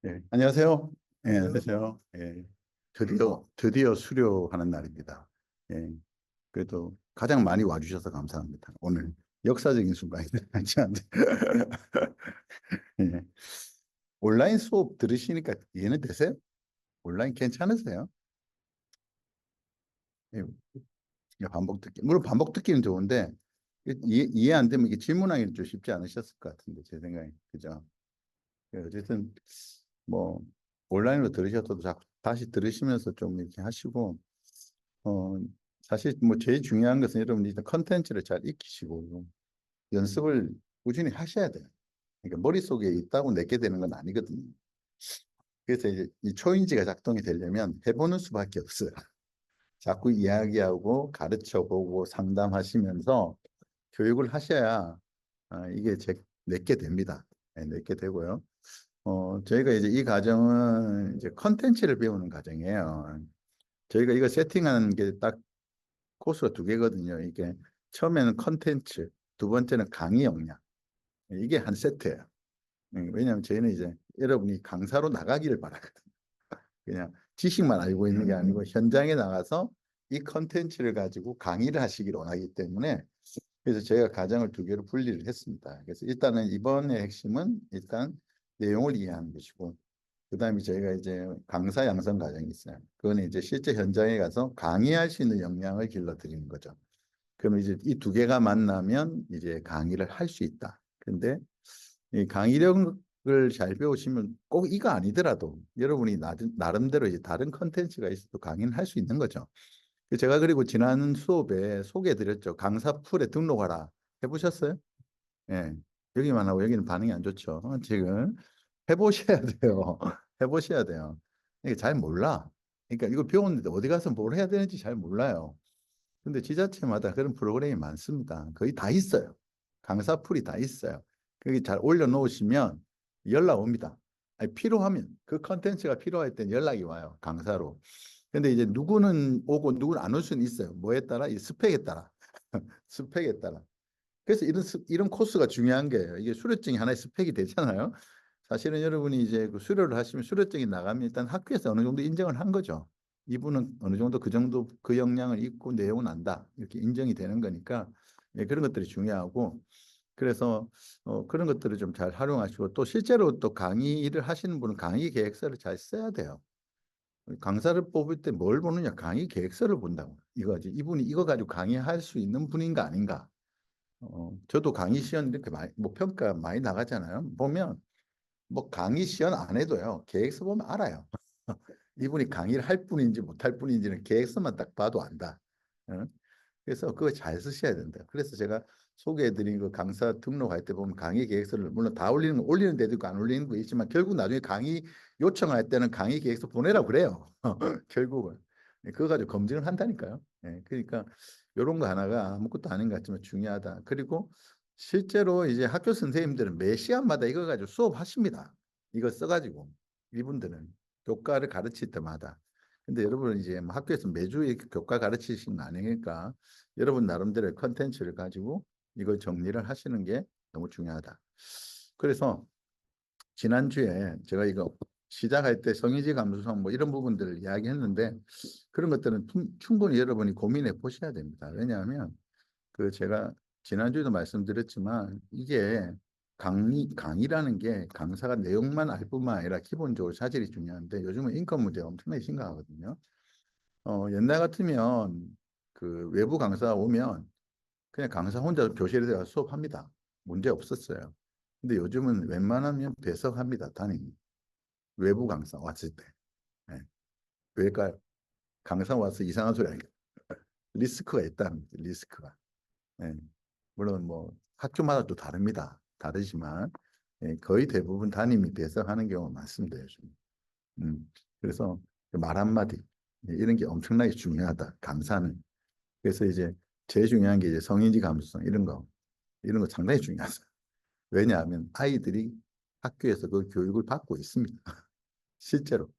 예, 안녕하세요. 예, 안녕하세요. 예, 드디어 수료하는 날입니다. 예, 그래도 가장 많이 와주셔서 감사합니다. 오늘 역사적인 순간이다. 예, 온라인 수업 들으시니까 이해는 되세요? 온라인 괜찮으세요? 예, 반복 듣기. 물론 반복 듣기는 좋은데 이해 안 되면 이게 질문하기는 좀 쉽지 않으셨을 것 같은데 제 생각에 그죠? 예, 어쨌든 뭐 온라인으로 들으셔도 다시 들으시면서 좀 이렇게 하시고 어, 사실 뭐 제일 중요한 것은 여러분이 일단 컨텐츠를 잘 익히시고 연습을 꾸준히 하셔야 돼요. 그러니까 머릿속에 있다고 내게 되는 건 아니거든요. 그래서 이제 이 초인지가 작동이 되려면 해보는 수밖에 없어요. 자꾸 이야기하고 가르쳐보고 상담하시면서 교육을 하셔야 이게 내게 됩니다. 네, 내게 되고요. 저희가 이제 이 과정은 이제 컨텐츠를 배우는 과정이에요. 저희가 이거 세팅하는 게딱 코스가 두 개거든요. 이게 처음에는 컨텐츠, 두 번째는 강의 역량. 이게 한 세트예요. 왜냐하면 저희는 이제 여러분이 강사로 나가기를 바라거든요. 그냥 지식만 알고 있는 게 아니고 현장에 나가서 이 컨텐츠를 가지고 강의를 하시기를 원하기 때문에 그래서 저희가 과정을 두 개로 분리를 했습니다. 그래서 일단은 이번의 핵심은 일단 내용을 이해하는 것이고 그다음에 저희가 이제 강사 양성 과정이 있어요. 그거는 이제 실제 현장에 가서 강의할 수 있는 역량을 길러드리는 거죠. 그러면 이제 이 두 개가 만나면 이제 강의를 할 수 있다. 근데 이 강의력을 잘 배우시면 꼭 이거 아니더라도 여러분이 나름대로 이제 다른 컨텐츠가 있어도 강의는 할 수 있는 거죠. 제가 그리고 지난 수업에 소개해드렸죠. 강사 풀에 등록하라. 해보셨어요? 예. 여기만 하고 여기는 반응이 안 좋죠. 지금 해보셔야 돼요. 해보셔야 돼요. 이게 잘 몰라. 그러니까 이거 배웠는데 어디 가서 뭘 해야 되는지 잘 몰라요. 근데 지자체마다 그런 프로그램이 많습니다. 거의 다 있어요. 강사 풀이 다 있어요. 거기 잘 올려놓으시면 연락 옵니다. 아니, 필요하면 그 컨텐츠가 필요할 땐 연락이 와요. 강사로. 근데 이제 누구는 오고 누구는 안 올 수는 있어요. 뭐에 따라? 이 스펙에 따라. 스펙에 따라. 그래서 이런 코스가 중요한 게요. 이게 수료증이 하나의 스펙이 되잖아요. 사실은 여러분이 이제 그 수료를 하시면 수료증이 나가면 일단 학교에서 어느 정도 인정을 한 거죠. 이분은 어느 정도 그 정도 그 역량을 잊고 내용은 안다. 이렇게 인정이 되는 거니까 예, 그런 것들이 중요하고 그래서 그런 것들을 좀 잘 활용하시고 또 실제로 또 강의를 하시는 분은 강의 계획서를 잘 써야 돼요. 강사를 뽑을 때 뭘 보느냐? 강의 계획서를 본다고. 이거지. 이분이 이거 가지고 강의할 수 있는 분인가 아닌가. 저도 강의 시연 이렇게 많이, 뭐 평가 많이 나가잖아요. 보면 뭐 강의 시연 안 해도요. 계획서 보면 알아요. 이분이 강의를 할 분인지 못할 분인지는 계획서만 딱 봐도 안다. 어? 그래서 그거 잘 쓰셔야 된다. 그래서 제가 소개해드린 그 강사 등록할 때 보면 강의 계획서를 물론 다 올리는 데도 있고 안 올리는 거 있지만 결국 나중에 강의 요청할 때는 강의 계획서 보내라고 그래요. 결국은. 그거 가지고 검증을 한다니까요. 그러니까 이런 거 하나가 아무것도 아닌 것 같지만 중요하다. 그리고 실제로 이제 학교 선생님들은 매 시간마다 이거 가지고 수업하십니다. 이거 써가지고 이분들은 교과를 가르칠 때마다. 근데 여러분은 이제 뭐 학교에서 매주 이렇게 교과 가르치시는 거 아니니까 여러분 나름대로의 컨텐츠를 가지고 이걸 정리를 하시는 게 너무 중요하다. 그래서 지난주에 제가 이거 시작할 때 성의지 감수성 뭐 이런 부분들을 이야기했는데 그런 것들은 충분히 여러분이 고민해 보셔야 됩니다. 왜냐하면 그 제가 지난주에도 말씀드렸지만 이게 강의라는 게 강사가 내용만 알 뿐만 아니라 기본적으로 자질이 중요한데 요즘은 인권 문제가 엄청나게 심각하거든요. 옛날 같으면 그 외부 강사가 오면 그냥 강사 혼자 교실에 들어가 수업합니다. 문제 없었어요. 근데 요즘은 웬만하면 배석합니다. 담임이. 외부 강사 왔을 때. 네. 왜일까요? 강사 와서 이상한 소리 하니까. 리스크가 있다는 거죠. 리스크가. 네. 물론 뭐 학교마다 또 다릅니다. 다르지만 거의 대부분 담임이 배석하는 경우가 많습니다. 요즘. 그래서 말 한마디 이런 게 엄청나게 중요하다. 강사는. 그래서 이제 제일 중요한 게 이제 성인지 감수성 이런 거 상당히 중요하다. 왜냐하면 아이들이 학교에서 그 교육을 받고 있습니다. 실제로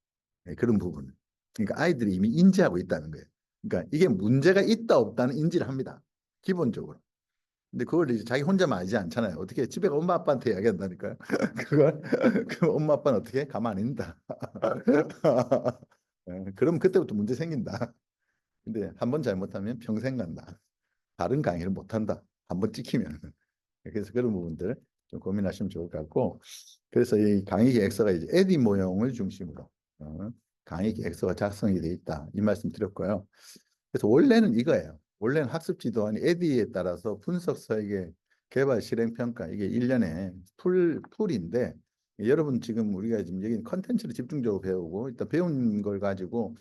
그런 부분은. 그러니까 아이들이 이미 인지하고 있다는 거예요. 그러니까 이게 문제가 있다 없다는 인지를 합니다. 기본적으로. 근데 그걸 이제 자기 혼자만 알지 않잖아요. 어떻게 집에 가 엄마 아빠한테 이야기한다니까요. 그걸 그 엄마 아빠는 어떻게 가만 안 있다. 그럼 그때부터 문제 생긴다. 근데 한 번 잘못하면 평생 간다. 다른 강의를 못 한다. 한 번 찍히면. 그래서 그런 부분들 좀 고민하시면 좋을 것 같고. 그래서 이 강의 계획서가 이제 에디 모형을 중심으로 강의 계획서가 작성이 돼 있다. 이 말씀 드렸고요. 그래서 원래는 이거예요. 원래는 학습 지도안이 에디에 따라서 분석 설계 개발 실행 평가 이게 1년에 풀인데 여러분 지금 우리가 지금 여기 컨텐츠를 집중적으로 배우고 일단 배운 걸 가지고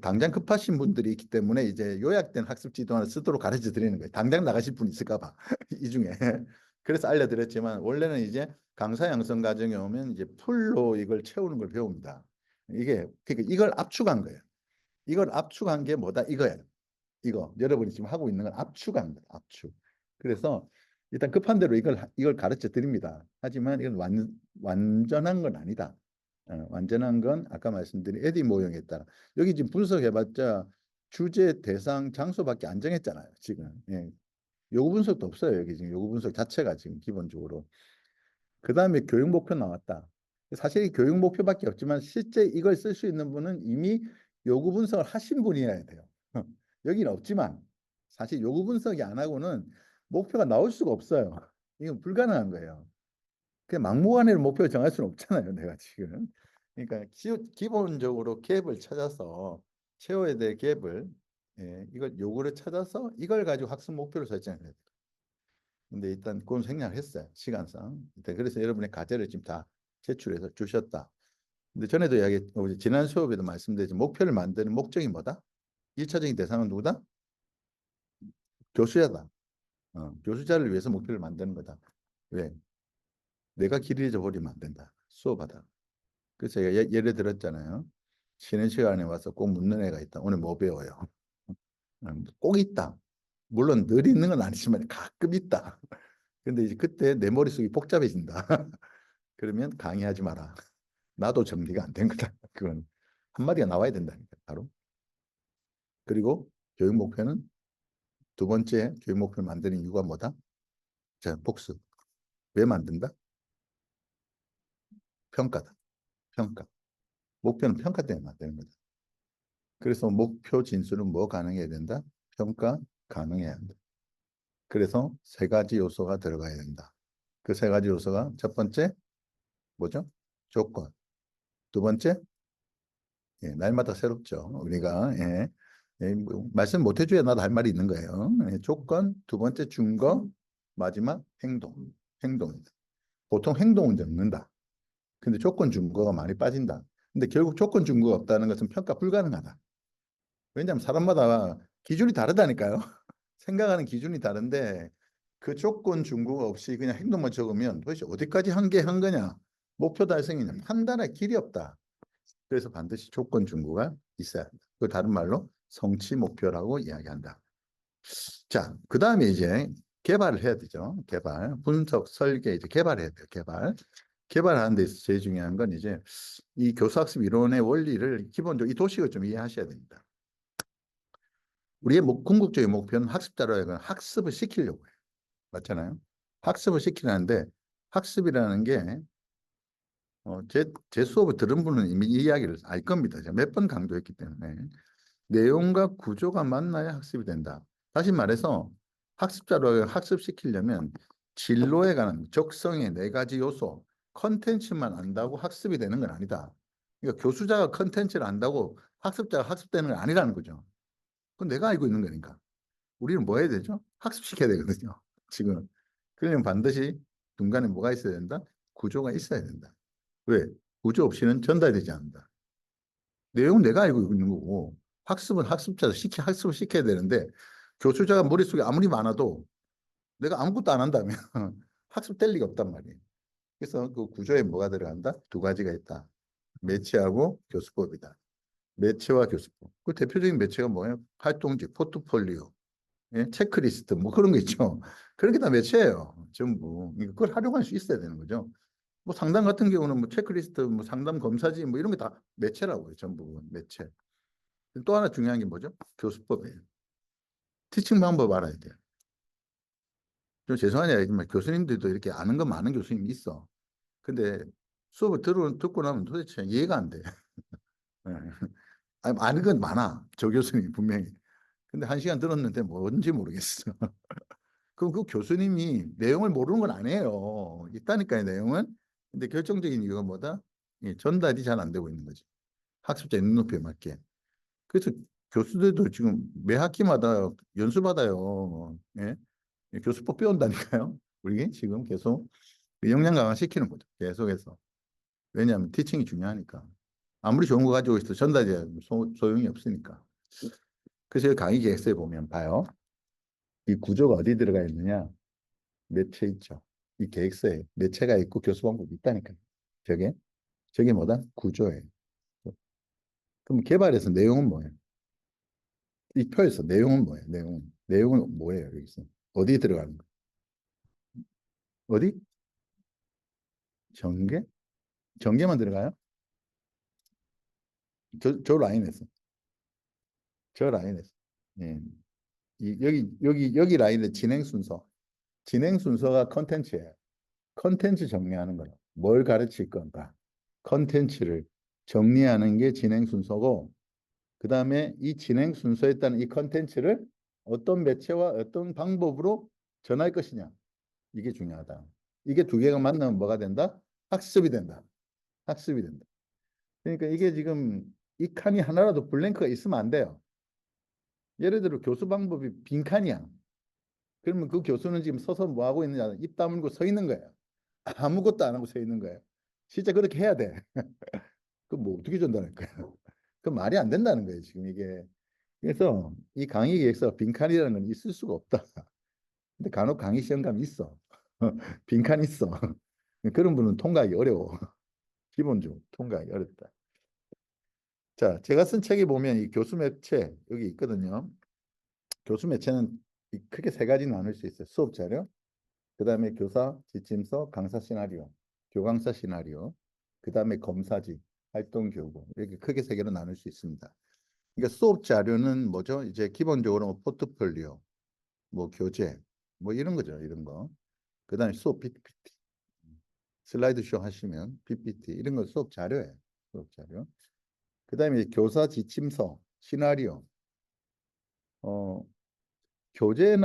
당장 급하신 분들이 있기 때문에 이제 요약된 학습 지도안을 쓰도록 가르쳐 드리는 거예요. 당장 나가실 분 있을까 봐. 이 중에. 그래서 알려드렸지만 원래는 이제 강사 양성 과정에 오면 이제 풀로 이걸 채우는 걸 배웁니다. 이게 그러니까 이걸 압축한 거예요. 이걸 압축한 게 뭐다 이거예요. 이거 여러분이 지금 하고 있는 건 압축한 거예요. 압축. 그래서 일단 급한 대로 이걸 가르쳐 드립니다. 하지만 이건 완전한 건 아니다. 완전한 건 아까 말씀드린 에디 모형에 따라 여기 지금 분석해봤자 주제, 대상, 장소밖에 안 정했잖아요. 지금 요구 분석도 없어요. 여기 지금 요구 분석 자체가 지금 기본적으로. 그 다음에 교육 목표 나왔다. 사실 이 교육 목표밖에 없지만 실제 이걸 쓸 수 있는 분은 이미 요구 분석을 하신 분이어야 돼요. 여기는 없지만 사실 요구 분석이 안 하고는 목표가 나올 수가 없어요. 이건 불가능한 거예요. 그냥 막무가내로 목표를 정할 수는 없잖아요. 내가 지금. 그러니까 기본적으로 갭을 찾아서 채워야 될 갭을 이걸 요구를 찾아서 이걸 가지고 학습 목표를 설정해야 돼요. 근데 일단 그건 생략을 했어요. 시간상. 일단 그래서 여러분의 과제를 지금 다 제출해서 주셨다. 근데 전에도 지난 수업에도 말씀드렸지만 목표를 만드는 목적이 뭐다? 1차적인 대상은 누구다? 교수자다. 교수자를 위해서 목표를 만드는 거다. 왜? 내가 길 잃어버리면 안 된다. 수업하다. 그래서 제가 예를 들었잖아요. 쉬는 시간에 와서 꼭 묻는 애가 있다. 오늘 뭐 배워요? 꼭 있다. 물론 늘 있는 건 아니지만 가끔 있다. 근데 이제 그때 내 머릿속이 복잡해진다. 그러면 강의하지 마라. 나도 정리가 안 된 거다. 그건 한마디가 나와야 된다니까, 바로. 그리고 교육 목표는 두 번째 교육 목표를 만드는 이유가 뭐다? 자, 복습. 왜 만든다? 평가다. 평가. 목표는 평가 때문에 만드는 거다. 그래서 목표 진술은 뭐 가능해야 된다? 평가 가능해야 한다. 그래서 세 가지 요소가 들어가야 된다. 그 세 가지 요소가 첫 번째 뭐죠? 조건. 두 번째 날마다 새롭죠. 우리가 말씀 못 해줘야 나도 할 말이 있는 거예요. 조건, 두 번째 증거, 마지막 행동. 행동입니다. 보통 행동은 적는다. 근데 조건 증거가 많이 빠진다. 근데 결국 조건 증거가 없다는 것은 평가 불가능하다. 왜냐하면 사람마다 기준이 다르다니까요. 생각하는 기준이 다른데 그 조건 증거가 없이 그냥 행동만 적으면 도대체 어디까지 한 게 한 거냐? 목표 달성이냐? 판단할 길이 없다. 그래서 반드시 조건 증거가 있어야 한다. 그 다른 말로 성취 목표라고 이야기한다. 자, 그 다음에 이제 개발을 해야 되죠. 개발, 분석, 설계 이제 개발해야 돼요. 개발. 개발하는 데 있어서 제일 중요한 건 이제 이 교수학습 이론의 원리를 기본적으로 이 도식을 좀 이해하셔야 됩니다. 우리의 궁극적인 목표는 학습자로 학습을 시키려고 해요. 맞잖아요. 학습을 시키라는데 학습이라는 게 제 수업을 들은 분은 이미 이 이야기를 알 겁니다. 제가 몇 번 강조했기 때문에. 내용과 구조가 만나야 학습이 된다. 다시 말해서 학습자로 학습시키려면 진로에 관한 적성의 네 가지 요소, 컨텐츠만 안다고 학습이 되는 건 아니다. 그러니까 교수자가 컨텐츠를 안다고 학습자가 학습되는 건 아니라는 거죠. 그건 내가 알고 있는 거니까. 우리는 뭐 해야 되죠? 학습시켜야 되거든요. 지금. 그러려면 반드시 중간에 뭐가 있어야 된다? 구조가 있어야 된다. 왜? 구조 없이는 전달되지 않는다. 내용은 내가 알고 있는 거고 학습은 학습자가 학습을 시켜야 되는데 교수자가 머릿속에 아무리 많아도 내가 아무것도 안 한다면 학습될 리가 없단 말이에요. 그래서 그 구조에 뭐가 들어간다? 두 가지가 있다. 매치하고 교수법이다. 매체와 교수법. 그 대표적인 매체가 뭐예요? 활동지, 포트폴리오, 체크리스트 뭐 그런 거 있죠. 그런 게 다 매체예요. 전부. 그걸 활용할 수 있어야 되는 거죠. 뭐 상담 같은 경우는 뭐 체크리스트, 뭐 상담 검사지 뭐 이런 게 다 매체라고요. 전부 매체. 또 하나 중요한 게 뭐죠? 교수법이에요. 티칭 방법 알아야 돼요. 좀 죄송한 얘기지만 교수님들도 이렇게 아는 거 많은 교수님이 있어. 근데 수업을 듣고 나면 도대체 이해가 안 돼. 예. 아니, 아는 건 많아. 저 교수님이 분명히. 근데 한 시간 들었는데 뭔지 모르겠어. 그럼 그 교수님이 내용을 모르는 건 아니에요. 있다니까요, 내용은. 근데 결정적인 이유가 뭐다? 전달이 잘 안 되고 있는 거지. 학습자의 눈높이에 맞게. 그래서 교수들도 지금 매 학기마다 연수 받아요. 예? 교수법 배운다니까요. 우리 지금 계속 역량 강화시키는 거죠. 계속해서. 왜냐하면 티칭이 중요하니까. 아무리 좋은 거 가지고 있어도 전달이 소용이 없으니까. 그래서 강의 계획서에 보면 봐요. 이 구조가 어디 들어가 있느냐? 매체 있죠. 이 계획서에 매체가 있고 교수 방법이 있다니까요. 저게 저게 뭐다? 구조예요. 그럼 개발에서 내용은 뭐예요? 이 표에서 내용은 뭐예요? 내용은 뭐예요? 여기서 어디 들어가는 거? 어디? 전개? 전개만 들어가요? 저 라인에서 저 라인에서 예. 여기 라인의 진행 순서. 진행 순서가 컨텐츠예요. 컨텐츠 정리하는 거예요. 뭘 가르칠 건가? 컨텐츠를 정리하는 게 진행 순서고, 그 다음에 이 진행 순서에 따른 이 컨텐츠를 어떤 매체와 어떤 방법으로 전할 것이냐. 이게 중요하다. 이게 두 개가 만나면 뭐가 된다? 학습이 된다. 학습이 된다. 그러니까 이게 지금 이 칸이 하나라도 블랭크가 있으면 안 돼요. 예를 들어 교수 방법이 빈칸이야. 그러면 그 교수는 지금 서서 뭐 하고 있느냐? 입 다물고 서 있는 거예요. 아무것도 안 하고 서 있는 거예요. 진짜 그렇게 해야 돼. 그럼 뭐 어떻게 전달할까요? 그 말이 안 된다는 거예요, 지금 이게. 그래서 이 강의 계획서 빈칸이라는 건 있을 수가 없다. 근데 간혹 강의 시험감이 있어. 빈칸 있어. 그런 분은 통과하기 어려워. 기본적으로 통과하기 어렵다. 자, 제가 쓴 책에 보면 이 교수 매체 여기 있거든요. 교수 매체는 크게 세 가지 나눌 수 있어요. 수업 자료, 그 다음에 교사 지침서, 강사 시나리오, 교강사 시나리오, 그 다음에 검사지, 활동 교구 이렇게 크게 세 개로 나눌 수 있습니다. 그러니까 수업 자료는 뭐죠? 이제 기본적으로 뭐 포트폴리오, 뭐 교재, 뭐 이런 거죠, 이런 거. 그 다음에 수업 PPT, 슬라이드쇼 하시면 PPT 이런 거 수업 자료예요. 수업 자료. 그 다음에 교사 지침서, 시나리오. 어, 교재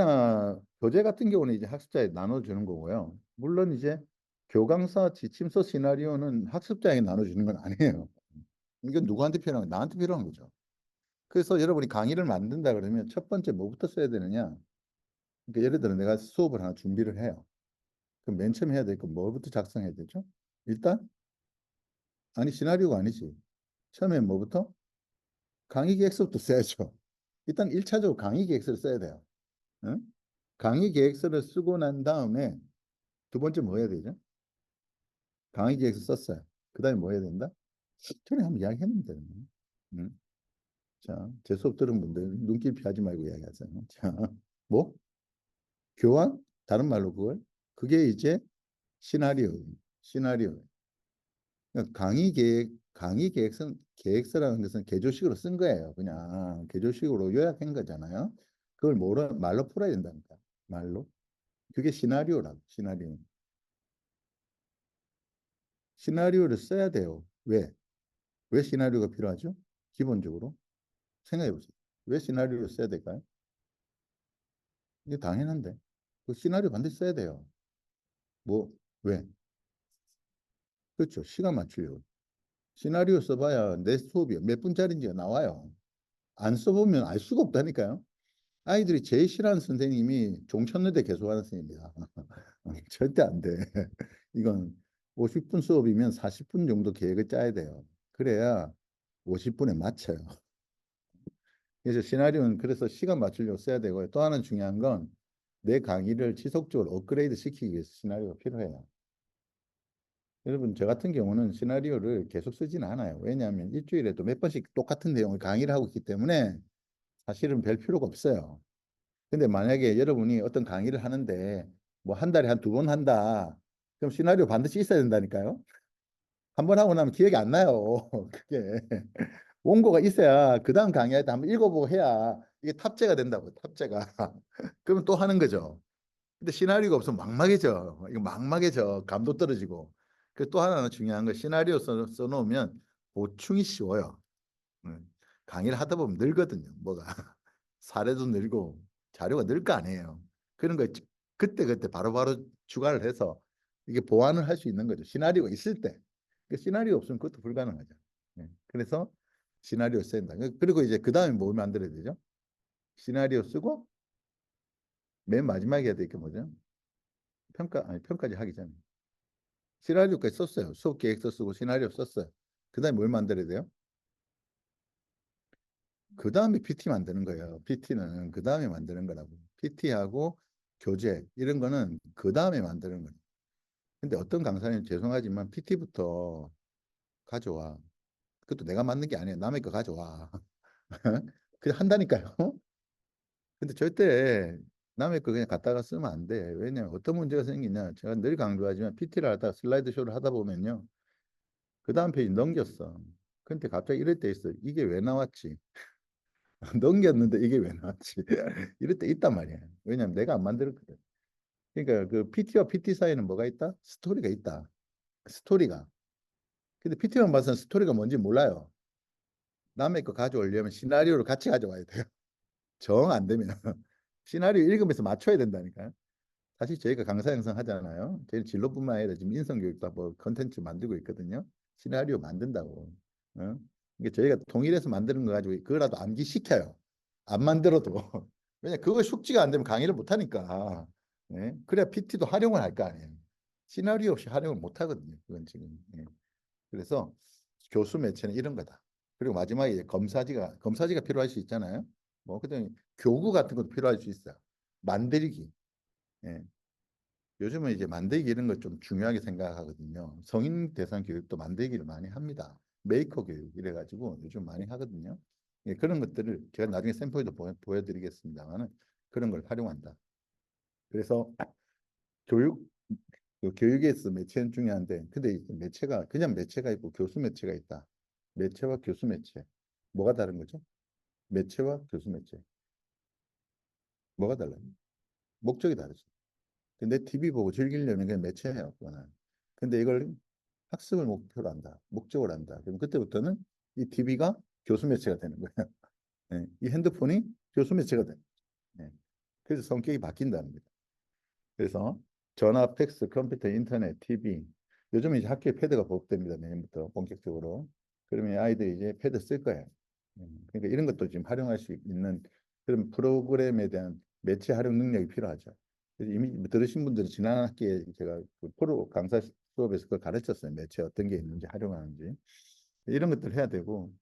같은 경우는 이제 학습자에 나눠주는 거고요. 물론 이제 교강사 지침서 시나리오는 학습자에게 나눠주는 건 아니에요. 이건 누구한테 필요한 거예요? 나한테 필요한 거죠. 그래서 여러분이 강의를 만든다 그러면 첫 번째 뭐부터 써야 되느냐? 그러니까 예를 들어 내가 수업을 하나 준비를 해요. 그럼 맨 처음 해야 될 건 뭐부터 작성해야 되죠? 일단 아니 시나리오가 아니지. 처음에 뭐부터? 강의 계획서부터 써야죠. 일단 1차적으로 강의 계획서를 써야 돼요. 응? 강의 계획서를 쓰고 난 다음에 두 번째 뭐 해야 되죠? 강의 계획서 썼어요. 그 다음에 뭐 해야 된다? 전에 한번 이야기했는데. 응? 자, 제 수업 들은 분들 눈길 피하지 말고 이야기하세요. 자, 뭐? 교환? 다른 말로 그걸? 그게 이제 시나리오. 시나리오. 그러니까 계획서라는 것은 개조식으로 쓴 거예요. 그냥 개조식으로 요약한 거잖아요. 그걸 말로 풀어야 된다니까. 말로. 그게 시나리오라고. 시나리오. 시나리오를 써야 돼요. 왜? 왜 시나리오가 필요하죠? 기본적으로 생각해 보세요. 왜 시나리오를 써야 될까요? 이게 당연한데. 그 시나리오 반드시 써야 돼요. 뭐, 왜? 그렇죠. 시간 맞추려고. 시나리오 써봐야 내 수업이 몇 분짜리인지가 나와요. 안 써보면 알 수가 없다니까요. 아이들이 제일 싫어하는 선생님이 종쳤는데 계속하는 선생님입니다. 절대 안 돼. 이건 50분 수업이면 40분 정도 계획을 짜야 돼요. 그래야 50분에 맞춰요. 그래서 시나리오는 그래서 시간 맞추려고 써야 되고요. 또 하나 중요한 건 내 강의를 지속적으로 업그레이드 시키기 위해서 시나리오가 필요해요. 여러분, 저 같은 경우는 시나리오를 계속 쓰지는 않아요. 왜냐하면 일주일에도 몇 번씩 똑같은 내용을 강의를 하고 있기 때문에 사실은 별 필요가 없어요. 근데 만약에 여러분이 어떤 강의를 하는데 뭐 한 달에 한 두 번 한다. 그럼 시나리오 반드시 있어야 된다니까요. 한 번 하고 나면 기억이 안 나요. 그게 원고가 있어야 그 다음 강의할 때 한번 읽어보고 해야 이게 탑재가 된다고. 탑재가. 그러면 또 하는 거죠. 근데 시나리오가 없으면 막막해져. 이거 막막해져. 감도 떨어지고. 그 또 하나는 중요한 거 시나리오 써놓으면 보충이 쉬워요. 음. 강의를 하다 보면 늘거든요. 뭐가 사례도 늘고 자료가 늘 거 아니에요. 그런 거 그때 바로바로 추가를 해서 이게 보완을 할 수 있는 거죠. 시나리오가 있을 때. 그 시나리오 없으면 그것도 불가능하죠. 그래서 시나리오 쓴다. 그리고 이제 그 다음에 뭘 만들어야 되죠? 시나리오 쓰고 맨 마지막에 해야 될 게 뭐죠? 평가지 하기 전에. 시나리오까지 썼어요. 수업 계획서 쓰고 시나리오 썼어요. 그 다음에 뭘 만들어야 돼요? 그 다음에 PT 만드는 거예요. PT는 그 다음에 만드는 거라고. PT하고 교재 이런 거는 그 다음에 만드는 거예요. 근데 어떤 강사님 죄송하지만 PT부터 가져와. 그것도 내가 만든 게 아니에요. 남의 거 가져와. 그냥 한다니까요. 근데 절대 남의 거 그냥 갖다가 쓰면 안 돼. 왜냐면 어떤 문제가 생기냐. 제가 늘 강조하지만 PT를 하다가 슬라이드 쇼를 하다 보면요. 그 다음 페이지 넘겼어. 근데 갑자기 이럴 때 있어. 이게 왜 나왔지? 넘겼는데 이게 왜 나왔지? 이럴 때 있단 말이야. 왜냐면 내가 안 만들었거든. 그러니까 그 PT와 PT 사이에는 뭐가 있다? 스토리가 있다. 스토리가. 근데 PT만 봐서는 스토리가 뭔지 몰라요. 남의 거 가져오려면 시나리오를 같이 가져와야 돼요. 정 안 되면 시나리오 읽으면서 맞춰야 된다니까요. 사실 저희가 강사 형성 하잖아요. 저희 진로뿐만 아니라 지금 인성교육도 뭐 컨텐츠 만들고 있거든요. 시나리오 만든다고. 어? 이게 저희가 통일해서 만드는 거 가지고 그거라도 암기시켜요. 안 만들어도. 왜냐 그거 숙지가 안 되면 강의를 못 하니까. 예? 그래야 PT도 활용을 할 거 아니에요. 시나리오 없이 활용을 못 하거든요. 그건 지금. 예. 그래서 교수 매체는 이런 거다. 그리고 마지막에 이제 검사지가 필요할 수 있잖아요. 뭐 그다음에 교구 같은 것도 필요할 수 있어요. 만들기. 예. 요즘은 이제 만들기 이런 걸 좀 중요하게 생각하거든요. 성인 대상 교육도 만들기를 많이 합니다. 메이커 교육 이래가지고 요즘 많이 하거든요. 예, 그런 것들을 제가 나중에 샘플도 보여드리겠습니다만은 그런 걸 활용한다. 그래서 교육 그 교육에서 매체는 중요한데 근데 이 매체가 그냥 매체가 있고 교수 매체가 있다. 매체와 교수 매체 뭐가 다른 거죠? 매체와 교수 매체 뭐가 달라요? 목적이 다르죠. 근데 TV 보고 즐기려면 그냥 매체예요. 그거는. 근데 이걸 학습을 목표로 한다. 목적으로 한다. 그럼 그때부터는 이 TV가 교수 매체가 되는 거예요. 네. 이 핸드폰이 교수 매체가 돼. 네. 그래서 성격이 바뀐다는 거죠. 그래서 전화, 팩스, 컴퓨터, 인터넷, TV. 요즘은 이제 학교에 패드가 보급됩니다. 내년부터 본격적으로. 그러면 아이들이 이제 패드 쓸 거예요. 그러니까 이런 것도 지금 활용할 수 있는 그런 프로그램에 대한 매체 활용 능력이 필요하죠. 그래서 이미 들으신 분들은 지난 학기에 제가 그 프로 강사 수업에서 그걸 가르쳤어요. 매체 어떤 게 있는지 활용하는지. 이런 것들 해야 되고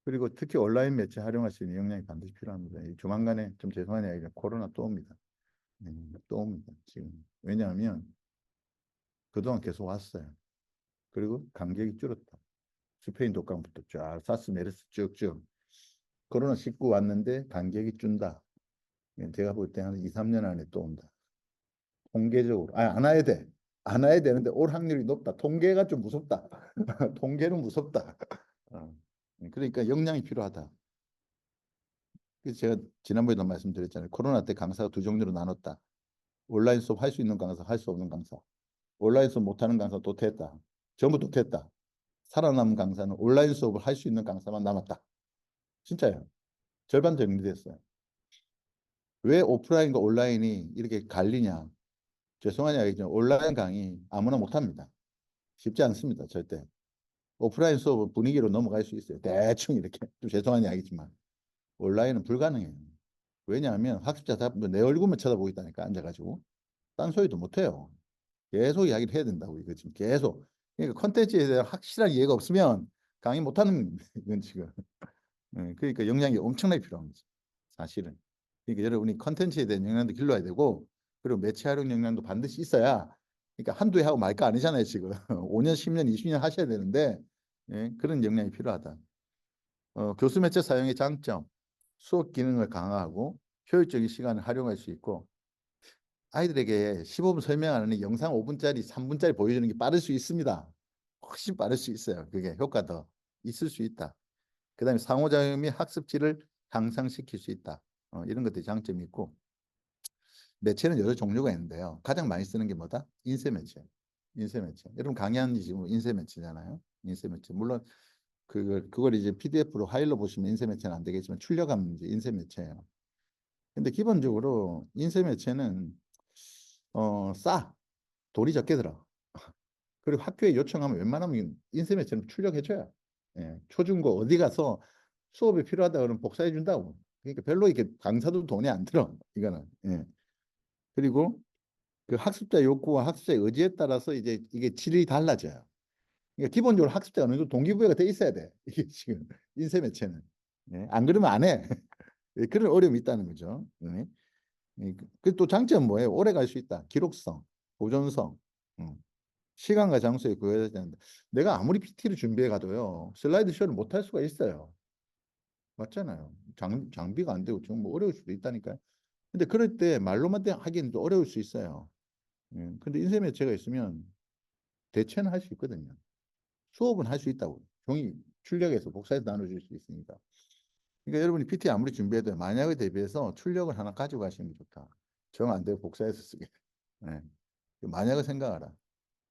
그리고 특히 온라인 매체 활용할 수 있는 역량이 반드시 필요합니다. 이 조만간에 좀 죄송한 이야기가 코로나 또 옵니다. 또 옵니다. 지금. 왜냐하면 그동안 계속 왔어요. 그리고 간격이 줄었다. 스페인 독감부터 쫙 사스 메르스 쭉쭉 코로나19 왔는데 간격이 준다. 제가 볼 때 한 2, 3년 안에 또 온다. 통계적으로. 안 와야 돼. 안 와야 되는데 올 확률이 높다. 통계가 좀 무섭다. 통계는 무섭다. 어. 그러니까 역량이 필요하다. 그래서 제가 지난번에도 말씀드렸잖아요. 코로나 때 강사가 두 종류로 나눴다. 온라인 수업 할 수 있는 강사, 할 수 없는 강사. 온라인 수업 못하는 강사 도태했다. 전부 도태했다. 살아남은 강사는 온라인 수업을 할 수 있는 강사만 남았다. 진짜요. 절반 정리됐어요. 왜 오프라인과 온라인이 이렇게 갈리냐? 죄송한 이야기지만 온라인 강의 아무나 못합니다. 쉽지 않습니다. 절대. 오프라인 수업 분위기로 넘어갈 수 있어요. 대충 이렇게. 좀 죄송한 이야기지만 온라인은 불가능해요. 왜냐하면 학습자 다 내 얼굴만 쳐다보고 있다니까 앉아가지고 딴소리도 못해요. 계속 이야기를 해야 된다고 이거 지금 계속. 그러니까 컨텐츠에 대한 확실한 이해가 없으면 강의 못하는 이건 지금. 그러니까 역량이 엄청나게 필요한 거죠. 사실은. 그러니까 여러분이 컨텐츠에 대한 역량도 길러야 되고 그리고 매체 활용 역량도 반드시 있어야 그러니까 한두 해 하고 말 거 아니잖아요 지금 5년 10년 20년 하셔야 되는데 예, 그런 역량이 필요하다. 교수 매체 사용의 장점 수업 기능을 강화하고 효율적인 시간을 활용할 수 있고 아이들에게 15분 설명하는 영상 5분짜리 3분짜리 보여주는 게 빠를 수 있습니다. 훨씬 빠를 수 있어요. 그게 효과 더 있을 수 있다. 그 다음에 상호작용 및 학습질을 향상시킬 수 있다. 이런 것들이 장점이 있고 매체는 여러 종류가 있는데요. 가장 많이 쓰는 게 뭐다? 인쇄 매체. 인쇄 매체. 여러분 강연이 지금 인쇄 매체잖아요. 인쇄 매체. 물론 그걸 이제 PDF로 파일로 보시면 인쇄 매체는 안 되겠지만 출력하면 이제 인쇄 매체예요. 근데 기본적으로 인쇄 매체는 싸. 돈이 적게 들어. 그리고 학교에 요청하면 웬만하면 인쇄 매체는 출력해줘요. 예, 초중고 어디 가서 수업이 필요하다 그러면 복사해 준다고. 그러니까 별로 이렇게 강사도 돈이 안 들어. 이거는. 예. 그리고 그 학습자 욕구와 학습자의 의지에 따라서 이제 이게 질이 달라져요. 그러니까 기본적으로 학습자가 어느 정도 동기부여가 돼 있어야 돼. 이게 지금 인쇄 매체는. 예, 안 그러면 안 해. 예, 그런 어려움이 있다는 거죠. 예. 그또 장점은 뭐예요? 오래 갈 수 있다. 기록성, 보존성, 음, 시간과 장소에 구애해야 되는데 내가 아무리 PT를 준비해 가도요. 슬라이드 쇼를 못 할 수가 있어요. 맞잖아요. 장비가 안 되고 좀 뭐 어려울 수도 있다니까요. 근데 그럴 때 말로만 하기는 좀 어려울 수 있어요. 근데 인쇄 매체가 있으면 대체는 할 수 있거든요. 수업은 할 수 있다고. 종이 출력해서 복사해서 나눠줄 수 있으니까. 그러니까 여러분이 PT 아무리 준비해도 만약에 대비해서 출력을 하나 가지고 가시는 게 좋다. 정 안 되고 복사해서 쓰게. 네. 만약을 생각하라.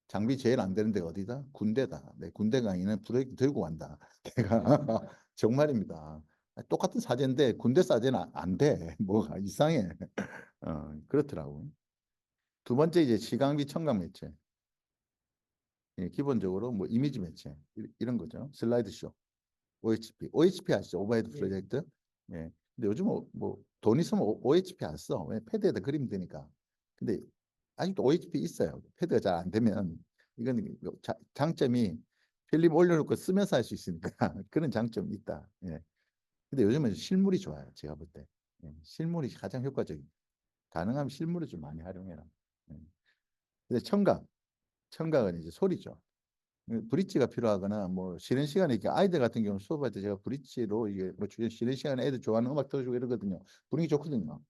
장비 제일 안 되는 데가 어디다? 군대다. 내 군대 강의는 프로젝트 들고 간다. 내가 정말입니다. 똑같은 사제인데 군대 사제는 안 돼. 뭐가 이상해. 그렇더라고. 두 번째 이제 시각미 청각 매체. 예, 기본적으로 뭐 이미지 매체 이런 거죠. 슬라이드 쇼, OHP 아시죠? 오버헤드 프로젝트. 예. 근데 요즘 돈 있으면 OHP 안 써. 왜? 패드에다 그리면 되니까. 근데 아직도 OHP 있어요. 패드가 잘 안 되면 이건 장점이 필름 올려놓고 쓰면서 할 수 있으니까 그런 장점이 있다. 예. 근데 요즘은 실물이 좋아요. 제가 볼 때. 예. 실물이 가장 효과적인. 가능하면 실물을 좀 많이 활용해라. 예. 근데 청각은 이제 소리죠. 브릿지가 필요하거나 뭐 쉬는 시간에 이렇게 아이들 같은 경우 수업할 때 제가 브릿지로 이게 뭐 쉬는 시간에 애들 좋아하는 음악 틀어주고 이러거든요. 분위기 좋거든요.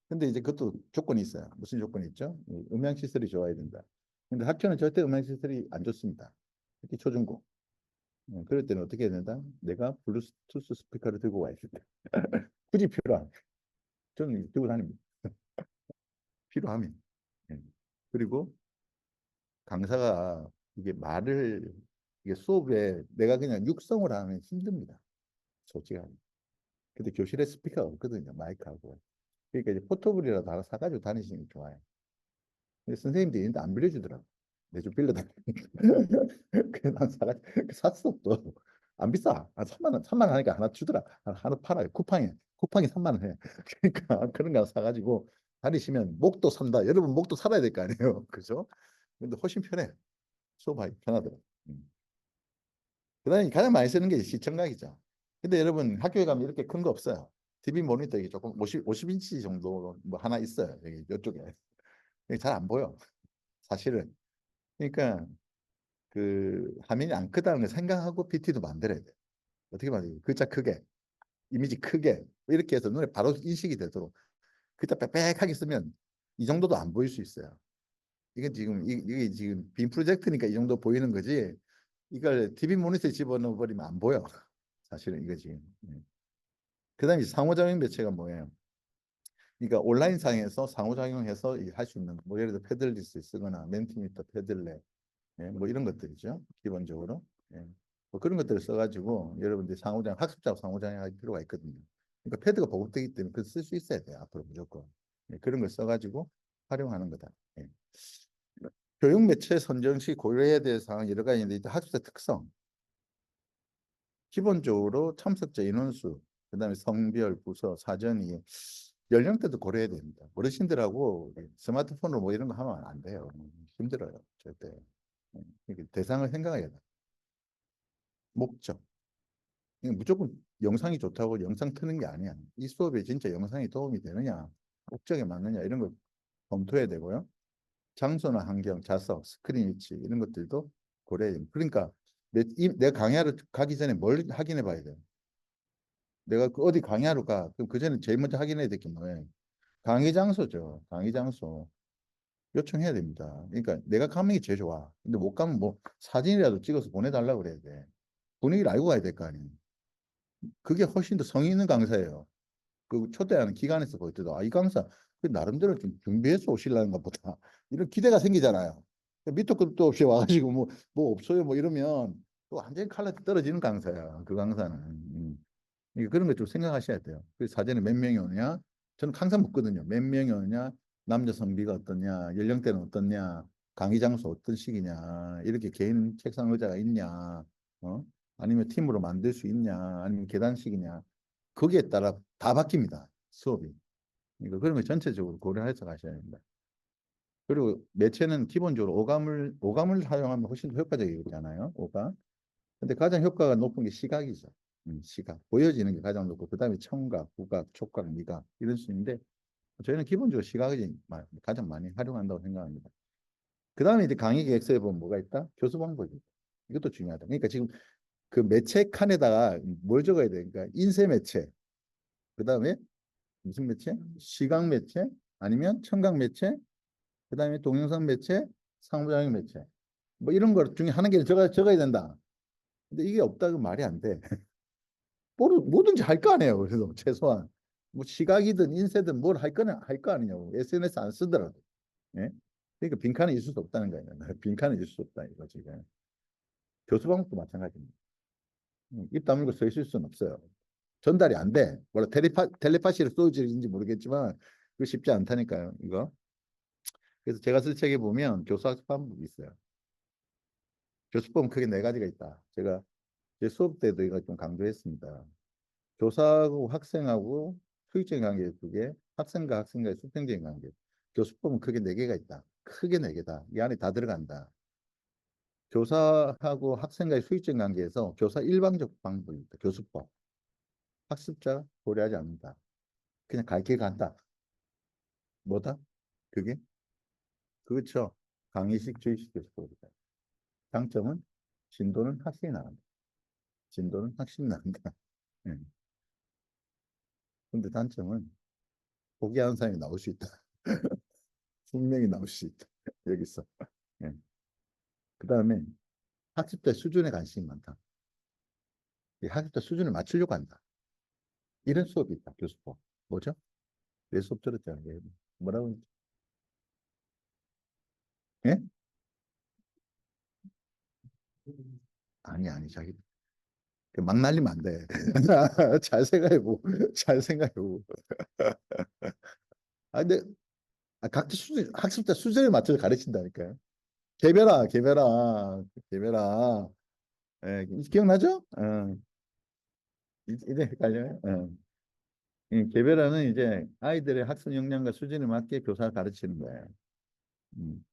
근데 이제 그것도 조건이 있어요. 무슨 조건이 있죠? 음향 시설이 좋아야 된다. 근데 학교는 절대 음향 시설이 안 좋습니다. 특히 초중고. 그럴 때는 어떻게 해야 된다? 내가 블루투스 스피커를 들고 와야 된다. 굳이 필요한. 저는 들고 다닙니다. 필요하면. 예. 그리고 강사가 이게 말을 이게 수업에 내가 그냥 육성을 하면 힘듭니다. 솔직하게. 근데 교실에 스피커가 없거든요. 마이크하고. 그러니까 이제 포터블이라도 하나 사가지고 다니시는 게 좋아요. 근데 선생님들이 있는데 안 빌려주더라고. 내 좀 빌려달라. 그래서 난 샀어 또. 안 비싸. 한 3만 원, 3만 원 하니까 하나 주더라. 하나 팔아요. 쿠팡이 3만 원 해. 그러니까 그런 거 사가지고 다니시면 목도 산다. 여러분 목도 살아야 될 거 아니에요. 그죠? 근데 훨씬 편해. 수업하기 편하더라고. 그다음에 가장 많이 쓰는 게 시청각이죠. 근데 여러분 학교에 가면 이렇게 큰 거 없어요. TV 모니터 이게 조금 50인치 정도 뭐 하나 있어요. 여기 이쪽에. 잘 안 보여. 사실은. 그러니까 그 화면이 안 크다는 걸 생각하고 PT도 만들어야 돼. 어떻게 만들지? 글자 크게, 이미지 크게 이렇게 해서 눈에 바로 인식이 되도록 글자 빽빽하게 쓰면 이 정도도 안 보일 수 있어요. 이게 지금 이게 지금 빔 프로젝트니까 이 정도 보이는 거지. 이걸 TV 모니터에 집어넣어 버리면 안 보여. 사실은 이거 지금. 그다음에 상호작용 매체가 뭐예요? 그러니까 온라인상에서 상호작용해서 할 수 있는 뭐 예를 들어 패들리스 쓰거나 멘티미터, 패들렛 뭐 이런 것들이죠. 기본적으로. 예. 뭐 그런 것들을 써가지고 여러분들이 학습자하고 상호작용 할 필요가 있거든요. 그러니까 패드가 보급되기 때문에 그걸 쓸 수 있어야 돼요. 앞으로 무조건. 그런 걸 써가지고 활용하는 거다. 예. 교육 매체 선정 시 고려해야 될 사항 여러 가지 있는데 학습자 특성, 기본적으로 참석자 인원수, 그다음에 성별, 부서, 사전이 연령대도 고려해야 됩니다. 어르신들하고 스마트폰으로 뭐 이런 거 하면 안 돼요. 힘들어요, 절대. 대상을 생각해야 돼. 목적. 무조건 영상이 좋다고 영상 트는 게 아니야. 이 수업에 진짜 영상이 도움이 되느냐, 목적에 맞느냐 이런 걸 검토해야 되고요. 장소나 환경, 자석, 스크린 위치 이런 것들도 고려해야 됩니다. 그러니까 내가 강의하러 가기 전에 뭘 확인해 봐야 돼요. 내가 어디 강의하러 가. 그럼 그 전에 제일 먼저 확인해야 될 게 뭐예요? 강의 장소죠. 강의 장소. 요청해야 됩니다. 그러니까 내가 가는 게 제일 좋아. 근데 못 가면 뭐 사진이라도 찍어서 보내달라고 그래야 돼. 분위기를 알고 가야 될 거 아니에요. 그게 훨씬 더 성의 있는 강사예요. 그 초대하는 기관에서 볼 때도 아, 이 강사 그 나름대로 좀 준비해서 오시려는가 보다 이런 기대가 생기잖아요. 밑도 끝도 없이 와가지고 뭐 없어요 뭐 이러면 또 완전히 칼라 떨어지는 강사야 그 강사는. 그런 거 좀 생각하셔야 돼요. 그 사전에 몇 명이 오냐? 저는 항상 묻거든요. 몇 명이 오냐? 남녀 성비가 어떠냐? 연령대는 어떠냐? 강의 장소 어떤 식이냐? 이렇게 개인 책상 의자가 있냐? 어? 아니면 팀으로 만들 수 있냐? 아니면 계단식이냐? 거기에 따라 다 바뀝니다. 수업이. 그러니까 그런 거 전체적으로 고려해서 가셔야 됩니다. 그리고 매체는 기본적으로 오감을 사용하면 훨씬 더 효과적이잖아요. 오감. 근데 가장 효과가 높은 게 시각이죠. 시각. 보여지는 게 가장 높고, 그 다음에 청각, 후각, 촉각, 미각, 이런 수인데, 저희는 기본적으로 시각이 가장 많이 활용한다고 생각합니다. 그 다음에 이제 강의 계획서에 보면 뭐가 있다? 교수 방법이. 이것도 중요하다. 그러니까 지금 그 매체 칸에다가 뭘 적어야 돼? 그러니까 인쇄 매체, 그 다음에 무슨 매체? 시각 매체, 아니면 청각 매체, 그 다음에 동영상 매체, 상호작용 매체. 뭐 이런 것 중에 하나 개를 적어야 된다. 근데 이게 없다고 말이 안 돼. 뭐든지 할 거 아니에요. 그래서 최소한 뭐 시각이든 인쇄든 뭘 할 거는 할 거 아니냐고. SNS 안 쓰더라도. 예? 그러니까 빈칸은 있을 수 없다는 거예요. 빈칸은 있을 수 없다 이거 지금. 교수 방법도 마찬가지입니다. 입 다물고 서 있을 수는 없어요. 전달이 안 돼. 원래 텔레파시를 쏘지는지 모르겠지만 그거 쉽지 않다니까요. 이거. 그래서 제가 쓸 책에 보면 교수학습 방법이 있어요. 교수법은 크게 네 가지가 있다. 제가 제 수업 때도 이거 좀 강조했습니다. 교사하고 학생하고 수익적인 관계 두 개, 학생과 학생과의 수평적인 관계. 교수법은 크게 네 개가 있다. 크게 네 개다. 이 안에 다 들어간다. 교사하고 학생과의 수익적인 관계에서 교사 일방적 방법이 있다. 교수법. 학습자 고려하지 않는다. 그냥 갈 길 간다. 뭐다? 그게? 그렇죠. 강의식, 주의식 교수법이다. 장점은 진도는 확실히 나간다. 진도는 확실히 나간다. 예. 근데 단점은 포기하는 사람이 나올 수 있다. 분명히 나올 수 있다. 여기서. 예. 그 다음에 학습자 수준에 관심이 많다. 이 학습자 수준을 맞추려고 한다. 이런 수업이 있다. 교수법. 뭐죠? 내 수업 들었잖아요. 뭐라고? 예? 아니, 자기. 막 날리면 안 돼. 잘 생각해보고, 잘 생각해보고. 근데, 각자 수준, 학습자 수준에 맞춰서 가르친다니까요. 개별화. 예, 기억나죠? 이제 헷갈려요? 개별화는 이제 아이들의 학습 역량과 수준에 맞게 교사가 가르치는 거예요. 음.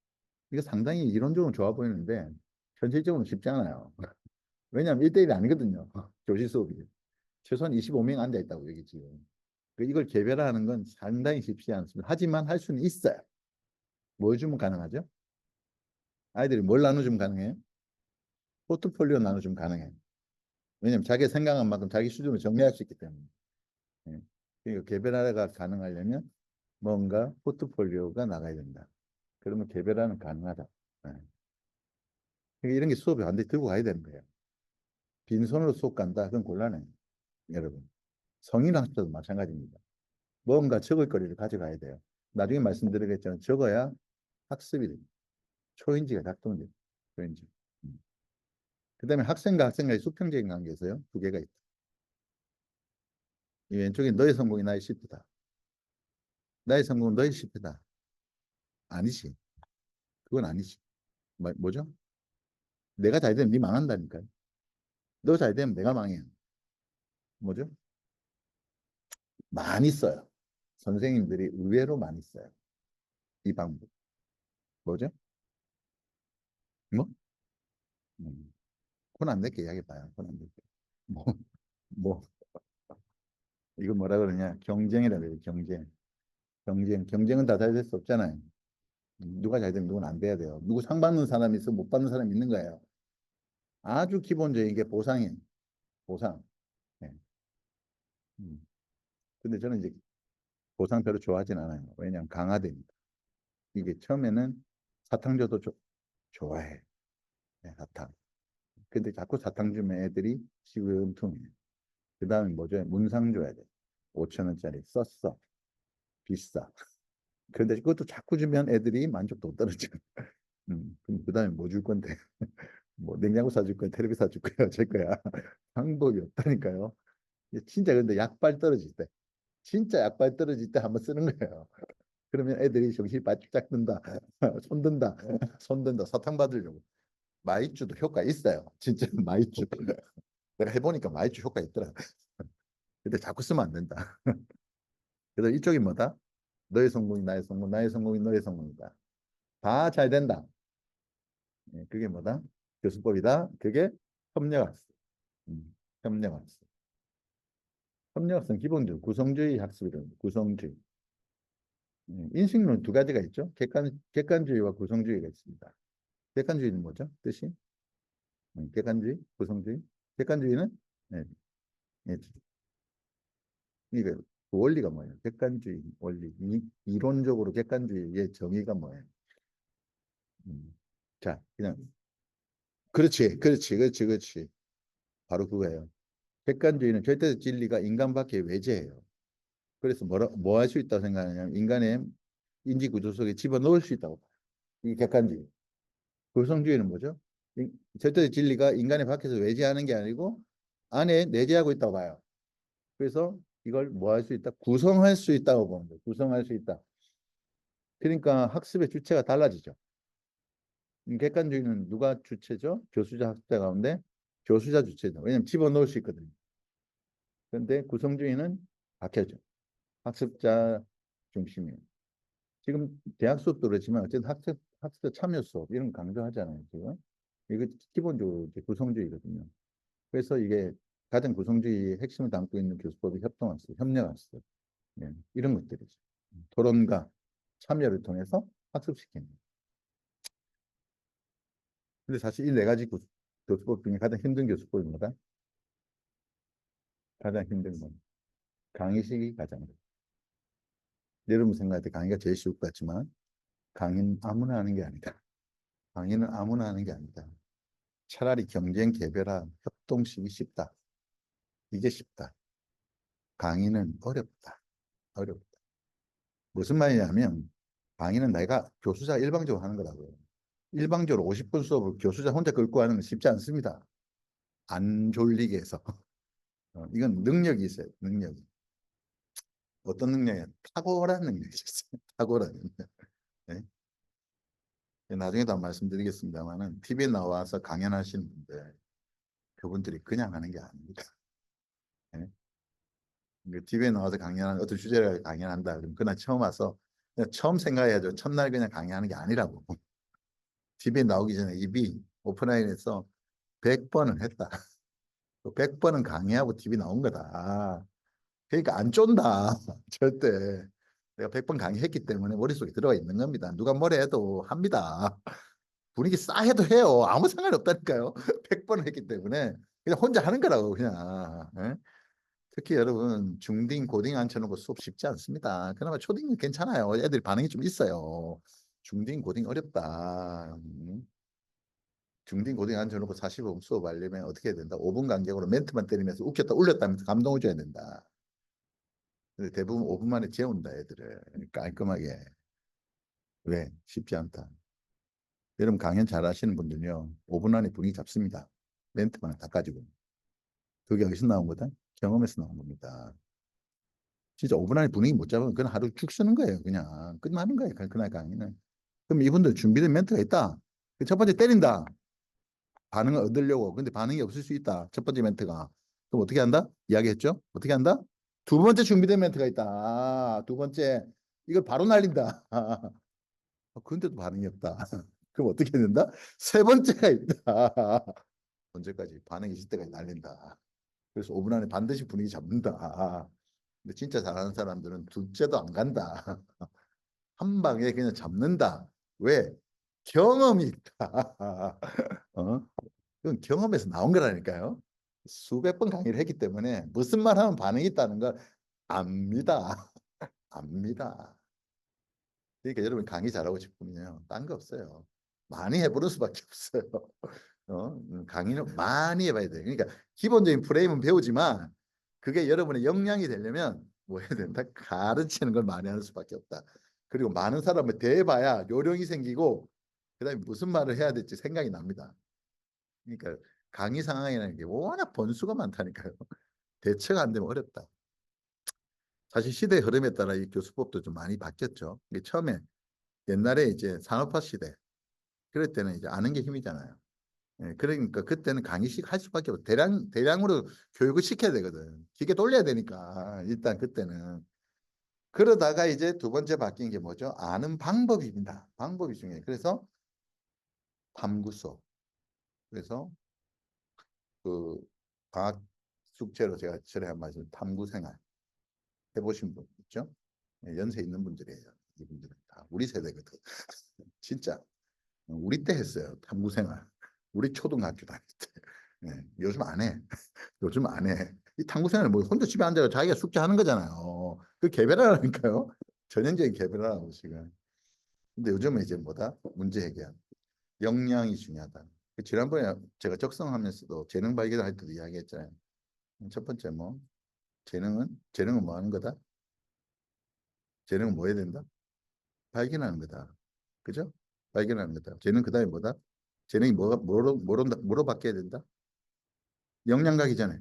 이거 상당히 이론적으로 좋아 보이는데 현실적으로는 쉽지 않아요. 왜냐하면 1대1이 아니거든요. 교실 수업이. 최소한 25명 앉아 있다고 여기 지금. 이걸 개별화하는 건 상당히 쉽지 않습니다. 하지만 할 수는 있어요. 뭐 주면 가능하죠? 아이들이 뭘 나눠주면 가능해요? 포트폴리오 나눠주면 가능해요. 왜냐하면 자기 생각한 만큼 자기 수준을 정리할 수 있기 때문에. 예. 그러니까 개별화가 가능하려면 뭔가 포트폴리오가 나가야 된다. 그러면 개별화는 가능하다. 예. 그러니까 이런 게 수업에 완전히 들고 가야 되는 거예요. 빈손으로 수업 간다. 그건 곤란해요. 여러분. 성인 학습도 마찬가지입니다. 뭔가 적을 거리를 가져가야 돼요. 나중에 말씀드리겠지만 적어야 학습이 됩니다. 초인지가 작동돼요. 초인지. 음. 그다음에 학생과 학생과의 수평적인 관계에서요. 두 개가 있다. 이 왼쪽에 너의 성공이 나의 실패다. 나의 성공은 너의 실패다. 아니지. 그건 아니지. 뭐죠? 내가 잘 되면 네 망한다니까요. 너 잘 되면 내가 망해요. 뭐죠? 많이 써요. 선생님들이 의외로 많이 써요. 이 방법. 뭐죠? 뭐? 음. 손안 댈게 이야기해봐요. 손안 댈게. 뭐, 뭐, 이거 뭐라 그러냐? 경쟁이라고 해요. 경쟁. 경쟁은 다 잘 될 수 없잖아요. 누가 잘 되면 누구는 안 돼야 돼요. 누구 상 받는 사람이 있어 못 받는 사람이 있는 거예요. 아주 기본적인 게 보상이에요. 보상. 네. 음. 근데 저는 이제 보상 별로 좋아하진 않아요. 왜냐하면 강화됩니다. 이게 처음에는 사탕 줘도 좋아해. 네, 사탕. 근데 자꾸 사탕 주면 애들이 시금퉁해. 그 다음에 뭐죠? 문상 줘야 돼. 5천 원짜리 썼어. 비싸. 그런데 그것도 자꾸 주면 애들이 만족도 떨어져. 그럼 그다음에 뭐 줄 건데? 뭐 냉장고 사줄 거야, 텔레비 사줄 거야, 어쩔 거야. 방법이 없다니까요. 이게 진짜 근데 약발 떨어질 때, 진짜 약발 떨어질 때 한번 쓰는 거예요. 그러면 애들이 정신이 바짝 든다, 손 든다, 손 든다, 사탕 받으려고. 마이쮸도 효과 있어요. 진짜 마이쮸. 내가 해보니까 마이쮸 효과 있더라. 근데 자꾸 쓰면 안 된다. 그래서 이쪽이 뭐다? 너의 성공이 나의 성공, 나의 성공이 너의 성공이다. 다 잘 된다. 그게 뭐다? 교수법이다. 그게 협력학습. 협력학습. 협력학습은 기본적으로 구성주의 학습이거든요. 구성주의. 인식론 두 가지가 있죠. 객관주의와 구성주의가 있습니다. 객관주의는 뭐죠? 뜻이? 객관주의, 구성주의. 객관주의는 네, 네. 이게 그 원리가 뭐예요? 객관주의 원리. 이론적으로 객관주의의 정의가 뭐예요? 음. 자, 그냥 그렇지. 바로 그거예요. 객관주의는 절대적 진리가 인간 밖에 외재해요. 그래서 뭐 할 수 있다고 생각하냐면 인간의 인지 구조 속에 집어넣을 수 있다고 봐요. 이게 객관주의. 구성주의는 뭐죠? 절대적 진리가 인간의 밖에서 외재하는 게 아니고 안에 내재하고 있다고 봐요. 그래서 이걸 뭐 할 수 있다? 구성할 수 있다고 보는 거예요. 구성할 수 있다. 그러니까 학습의 주체가 달라지죠. 객관주의는 누가 주체죠? 교수자, 학습자 가운데 교수자 주체죠. 왜냐하면 집어넣을 수 있거든요. 그런데 구성주의는 박혀져. 학습자 중심이에요. 지금 대학 수업도 그렇지만 어쨌든 학습자 참여 수업 이런 거 강조하잖아요. 지금 이거 기본적으로 이제 구성주의거든요. 그래서 이게 가장 구성주의의 핵심을 담고 있는 교수법이 협동학습, 협력학습 이런 것들이죠. 토론과 참여를 통해서 학습시키는. 근데 사실 이 네 가지 교수법 중에 가장 힘든 교수법입니다. 가장 힘든 건 강의식이 가장 어려워요. 여러분 생각할 때 강의가 제일 쉬울 것 같지만 강의는 아무나 하는 게 아니다. 강의는 아무나 하는 게 아니다. 차라리 경쟁, 개별화, 협동식이 쉽다. 이게 쉽다. 강의는 어렵다. 어렵다. 무슨 말이냐면 강의는 내가 교수자 일방적으로 하는 거라고요. 일방적으로 50분 수업을 교수자 혼자 끌고 하는 건 쉽지 않습니다. 안 졸리게 해서. 이건 능력이 있어요. 능력이. 어떤 능력이야? 탁월한 능력이 있어요. 탁월한 능력. 네? 나중에도 한번 말씀드리겠습니다만은 TV에 나와서 강연하시는 분들 그분들이 그냥 하는 게 아닙니다. 네? TV에 나와서 강연하는 어떤 주제를 강연한다. 그럼 그날 처음 와서 그냥 처음 생각해야죠. 첫날 그냥 강연하는 게 아니라고. TV에 나오기 전에 입이 오프라인에서 100번은 했다. 100번은 강의하고 TV 나온 거다. 그러니까 안 쫀다. 절대. 내가 100번 강의했기 때문에 머릿속에 들어가 있는 겁니다. 누가 뭐래 해도 합니다. 분위기 싸해도 해요. 아무 상관이 없다니까요. 100번을 했기 때문에 그냥 혼자 하는 거라고 그냥. 예? 특히 여러분 중딩 고딩 앉혀놓고 수업 쉽지 않습니다. 그나마 초딩은 괜찮아요. 애들 반응이 좀 있어요. 중딩 고딩 어렵다. 중딩 고딩 앉혀놓고 45분 수업하려면 어떻게 해야 된다? 5분 간격으로 멘트만 때리면서 웃겼다 울렸다면서 감동을 줘야 된다. 근데 대부분 5분 만에 재운다 애들을 깔끔하게. 왜? 쉽지 않다. 여러분 강연 잘 하시는 분들요 5분 안에 분위기 잡습니다. 멘트만 다 가지고. 그게 어디서 나온 거다? 경험에서 나온 겁니다. 진짜 5분 안에 분위기 못 잡으면 그냥 하루 죽 쓰는 거예요. 그냥 끝나는 거예요. 그날 강의는. 그럼 이분들 준비된 멘트가 있다. 첫 번째 때린다. 반응을 얻으려고. 근데 반응이 없을 수 있다. 첫 번째 멘트가. 그럼 어떻게 한다? 이야기했죠? 어떻게 한다? 두 번째 준비된 멘트가 있다. 두 번째 이걸 바로 날린다. 근데도 반응이 없다. 그럼 어떻게 된다? 세 번째가 있다. 언제까지? 반응이 있을 때까지 날린다. 그래서 5분 안에 반드시 분위기 잡는다. 근데 진짜 잘하는 사람들은 둘째도 안 간다. 한 방에 그냥 잡는다. 왜? 경험이 있다. 어? 그건 경험에서 나온 거라니까요. 수백 번 강의를 했기 때문에 무슨 말 하면 반응이 있다는 걸 압니다. 압니다. 그러니까 여러분 강의 잘하고 싶으면요. 딴 거 없어요. 많이 해보는 수밖에 없어요. 강의는 많이 해봐야 돼요. 그러니까 기본적인 프레임은 배우지만 그게 여러분의 역량이 되려면 뭐 해야 된다? 가르치는 걸 많이 하는 수밖에 없다. 그리고 많은 사람을 대봐야 요령이 생기고 그다음에 무슨 말을 해야 될지 생각이 납니다. 그러니까 강의 상황이라는 게 워낙 번수가 많다니까요. 대처가 안 되면 어렵다. 사실 시대의 흐름에 따라 이 교수법도 좀 많이 바뀌었죠. 이게 처음에 옛날에 이제 산업화 시대 그럴 때는 이제 아는 게 힘이잖아요. 예, 그러니까 그때는 강의식 할 수밖에 없어. 대량으로 교육을 시켜야 되거든. 기계 돌려야 되니까 일단 그때는. 그러다가 이제 두 번째 바뀐 게 뭐죠? 아는 방법입니다. 방법이 중요해요. 그래서 탐구 수업. 그래서 그 방학 숙제로 제가 전에 한 말씀 탐구 생활 해보신 분 있죠? 예, 연세 있는 분들이에요. 이분들은 다 우리 세대거든. 진짜 우리 때 했어요. 탐구 생활. 우리 초등학교 다닐 때. 예, 요즘 안 해. 요즘 안 해. 이 탐구 생활은 뭐 혼자 집에 앉아서 자기가 숙제하는 거잖아요. 그 개별하라니까요. 전형적인 개별하라고 지금. 근데 요즘은 이제 뭐다? 문제 해결. 역량이 중요하다. 그 지난번에 제가 적성하면서도 재능 발견할 때도 이야기했잖아요. 첫 번째 뭐 재능은 뭐 하는 거다? 재능은 뭐 해야 된다? 발견하는 거다. 그죠? 발견하는 거다. 재능 그다음에 뭐다? 재능이 뭐로 바뀌어야 된다? 역량 가기 전에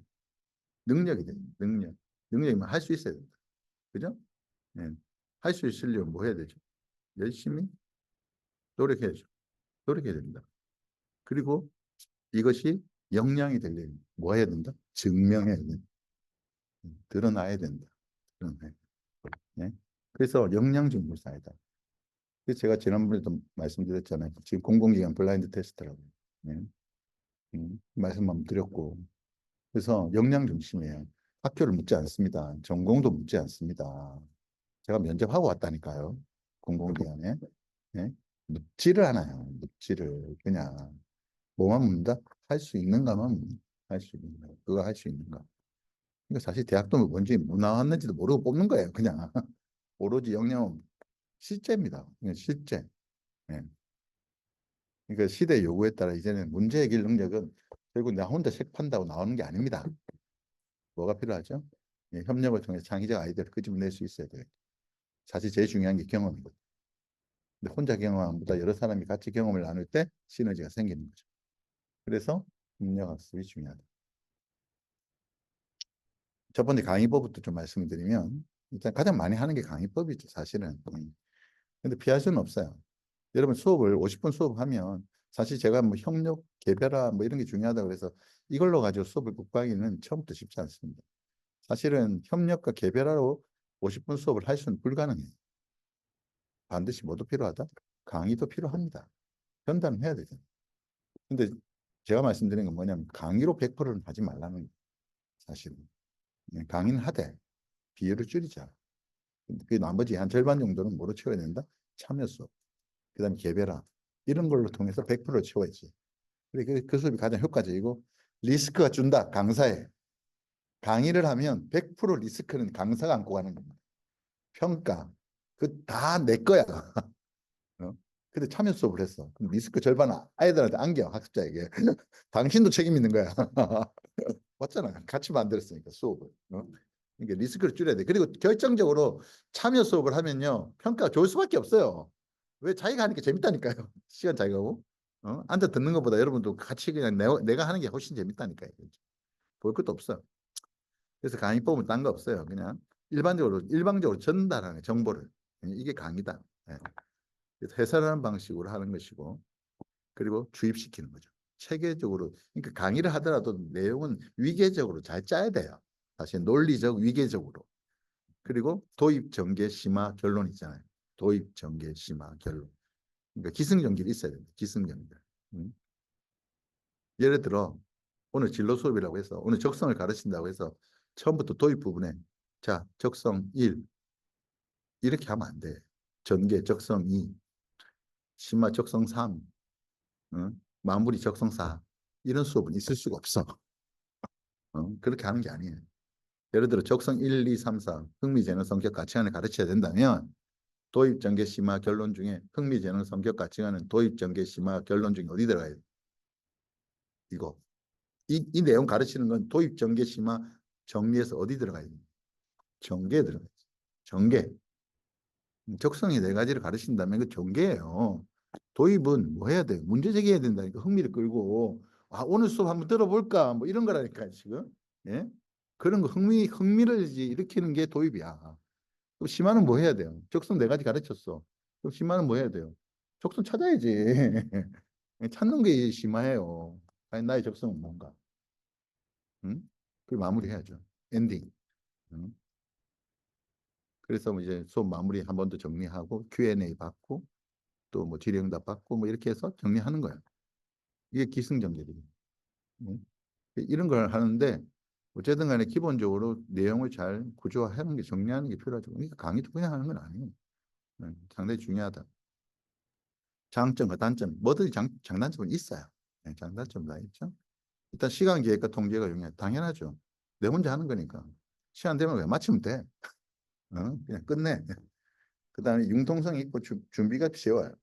능력이 된다. 능력. 능력이면 할 수 있어야 된다. 그죠? 예. 할 수 있으려면 뭐 해야 되죠? 열심히 노력해야죠. 노력해야 된다. 그리고 이것이 역량이 되려면 뭐 해야 된다? 증명해야 된다. 드러나야 된다. 드러나야. 네? 그래서 역량증명사이다. 그래서 제가 지난번에도 말씀드렸잖아요. 지금 공공기관 블라인드 테스트라고. 네? 말씀 한번 드렸고. 그래서 역량 중심이에요. 학교를 묻지 않습니다. 전공도 묻지 않습니다. 제가 면접하고 왔다니까요. 공공기관에. 네? 묻지를 않아요. 묻지를 그냥 뭐만 묻는다? 할 수 있는가만 할 수 있는가. 그거 할 수 있는가. 그러니까 사실 대학도 뭔지 뭐 나왔는지도 모르고 뽑는 거예요. 그냥 오로지 역량은 실제입니다. 그냥 실제. 예. 그러니까 시대 요구에 따라 이제는 문제 해결 능력은 결국 나 혼자 책 판다고 나오는 게 아닙니다. 뭐가 필요하죠? 예, 협력을 통해 창의적 아이디어를 끄집어낼 수 있어야 돼요. 사실 제일 중요한 게 경험이거든요. 근데 혼자 경험보다 여러 사람이 같이 경험을 나눌 때 시너지가 생기는 거죠. 그래서 협력 학습이 중요하다. 첫 번째 강의법부터 좀 말씀을 드리면 일단 가장 많이 하는 게 강의법이죠, 사실은. 근데 피할 수는 없어요. 여러분 수업을 50분 수업하면 사실 제가 뭐 협력, 개별화 뭐 이런 게 중요하다고 해서 이걸로 가지고 수업을 국방하기는 처음부터 쉽지 않습니다. 사실은 협력과 개별화로 50분 수업을 할 수는 불가능해요. 반드시 뭐도 필요하다? 강의도 필요합니다. 전달은 해야 되잖아요. 근데 제가 말씀드린 건 뭐냐면 강의로 100%는 하지 말라는 거예요. 사실은. 강의는 하되 비율을 줄이자. 그 나머지 한 절반 정도는 뭐로 채워야 된다? 참여 수업. 그다음에 개별화. 이런 걸로 통해서 100%를 채워야지. 그 수업이 가장 효과적이고 리스크가 준다. 강사에. 강의를 하면 100% 리스크는 강사가 안고 가는 겁니다. 평가. 그 다 내 거야. 어? 근데 참여 수업을 했어. 그럼 리스크 절반 아이들한테 안겨, 학습자에게. 당신도 책임 있는 거야. 맞잖아. 같이 만들었으니까 수업을. 어? 그러니까 리스크를 줄여야 돼. 그리고 결정적으로 참여 수업을 하면요. 평가가 좋을 수밖에 없어요. 왜 자기가 하는 게 재밌다니까요. 시간 자기가 하고. 앉아 듣는 것보다 여러분도 같이 그냥 내가 하는 게 훨씬 재밌다니까요. 볼 것도 없어. 그래서 강의법은 딴 거 없어요. 그냥 일방적으로 전달하는 정보를. 이게 강의다. 예. 그래서 해설하는 방식으로 하는 것이고, 그리고 주입시키는 거죠. 체계적으로. 그러니까 강의를 하더라도 내용은 위계적으로 잘 짜야 돼요. 사실 논리적, 위계적으로. 그리고 도입, 전개, 심화, 결론 있잖아요. 도입, 전개, 심화, 결론. 그러니까 기승전결이 있어야 됩니다. 기승전결. 예를 들어 오늘 진로 수업이라고 해서 오늘 적성을 가르친다고 해서 처음부터 도입 부분에 자, 적성 1 이렇게 하면 안 돼. 전개 적성 2, 심화 적성 3, 마무리 적성 4 이런 수업은 있을 수가 없어. 그렇게 하는 게 아니에요. 예를 들어 적성 1, 2, 3, 4 흥미, 재능, 성격, 가치관을 가르쳐야 된다면 도입, 전개, 심화, 결론 중에 흥미, 재능, 성격, 가치관은 도입, 전개, 심화, 결론 중에 어디 들어가야 돼? 이거. 이 내용 가르치는 건 도입, 전개, 심화, 정리해서 어디 들어가야 돼? 전개 들어가요. 전개. 적성이 네 가지를 가르친다면 그 전개예요. 도입은 뭐 해야 돼? 문제 제기해야 된다니까 흥미를 끌고 아 오늘 수업 한번 들어볼까 뭐 이런 거라니까 지금 예 그런 거 흥미를 이제 일으키는 게 도입이야. 그럼 심화는 뭐 해야 돼요? 적성 네 가지 가르쳤어. 그럼 심화는 뭐 해야 돼요? 적성 찾아야지. 찾는 게 심화예요. 아니 나의 적성은 뭔가? 응? 그 마무리해야죠. 엔딩. 응? 그래서 뭐 이제 수업 마무리 한 번 더 정리하고 Q&A 받고 또 뭐 질의응답 받고 뭐 이렇게 해서 정리하는 거야. 이게 기승전결이에요. 응? 이런 걸 하는데 어쨌든 간에 기본적으로 내용을 잘 구조화하는 게 정리하는 게 필요하죠. 그러니까 강의도 그냥 하는 건 아니에요. 상당히 중요하다. 장점과 단점, 뭐든지 장단점은 있어요. 장단점 다 있죠. 일단 시간 계획과 통제가 중요해. 당연하죠. 내 혼자 하는 거니까. 시간 되면 왜 맞추면 돼. 그냥 끝내. 그다음에 융통성이 있고 준비가 쉬워요.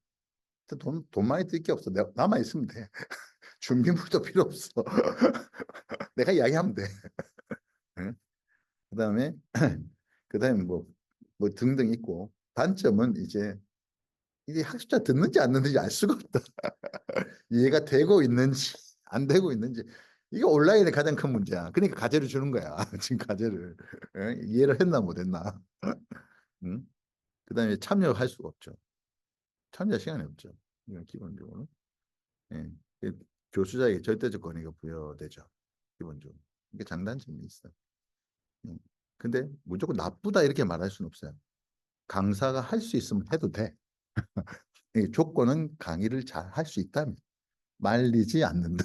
돈 많이 들 게 없어. 나만 있으면 돼. 준비물도 필요 없어. 내가 이야기하면 돼. 응? 그다음에 그다음에 뭐 등등 있고 단점은 이제 이게 학습자 듣는지 안 듣는지 알 수가 없다. 이해가 되고 있는지 안 되고 있는지 이게 온라인의 가장 큰 문제야. 그러니까 과제를 주는 거야. 지금 과제를 이해를 했나 못했나. 응? 그다음에 참여할 수가 없죠. 참여 시간이 없죠. 이건 기본적으로. 예. 교수자에게 절대적 권위가 부여되죠. 기본적으로. 이게 장단점이 있어요. 음. 근데 무조건 나쁘다 이렇게 말할 수는 없어요. 강사가 할 수 있으면 해도 돼. 이 조건은 강의를 잘 할 수 있다면 말리지 않는다.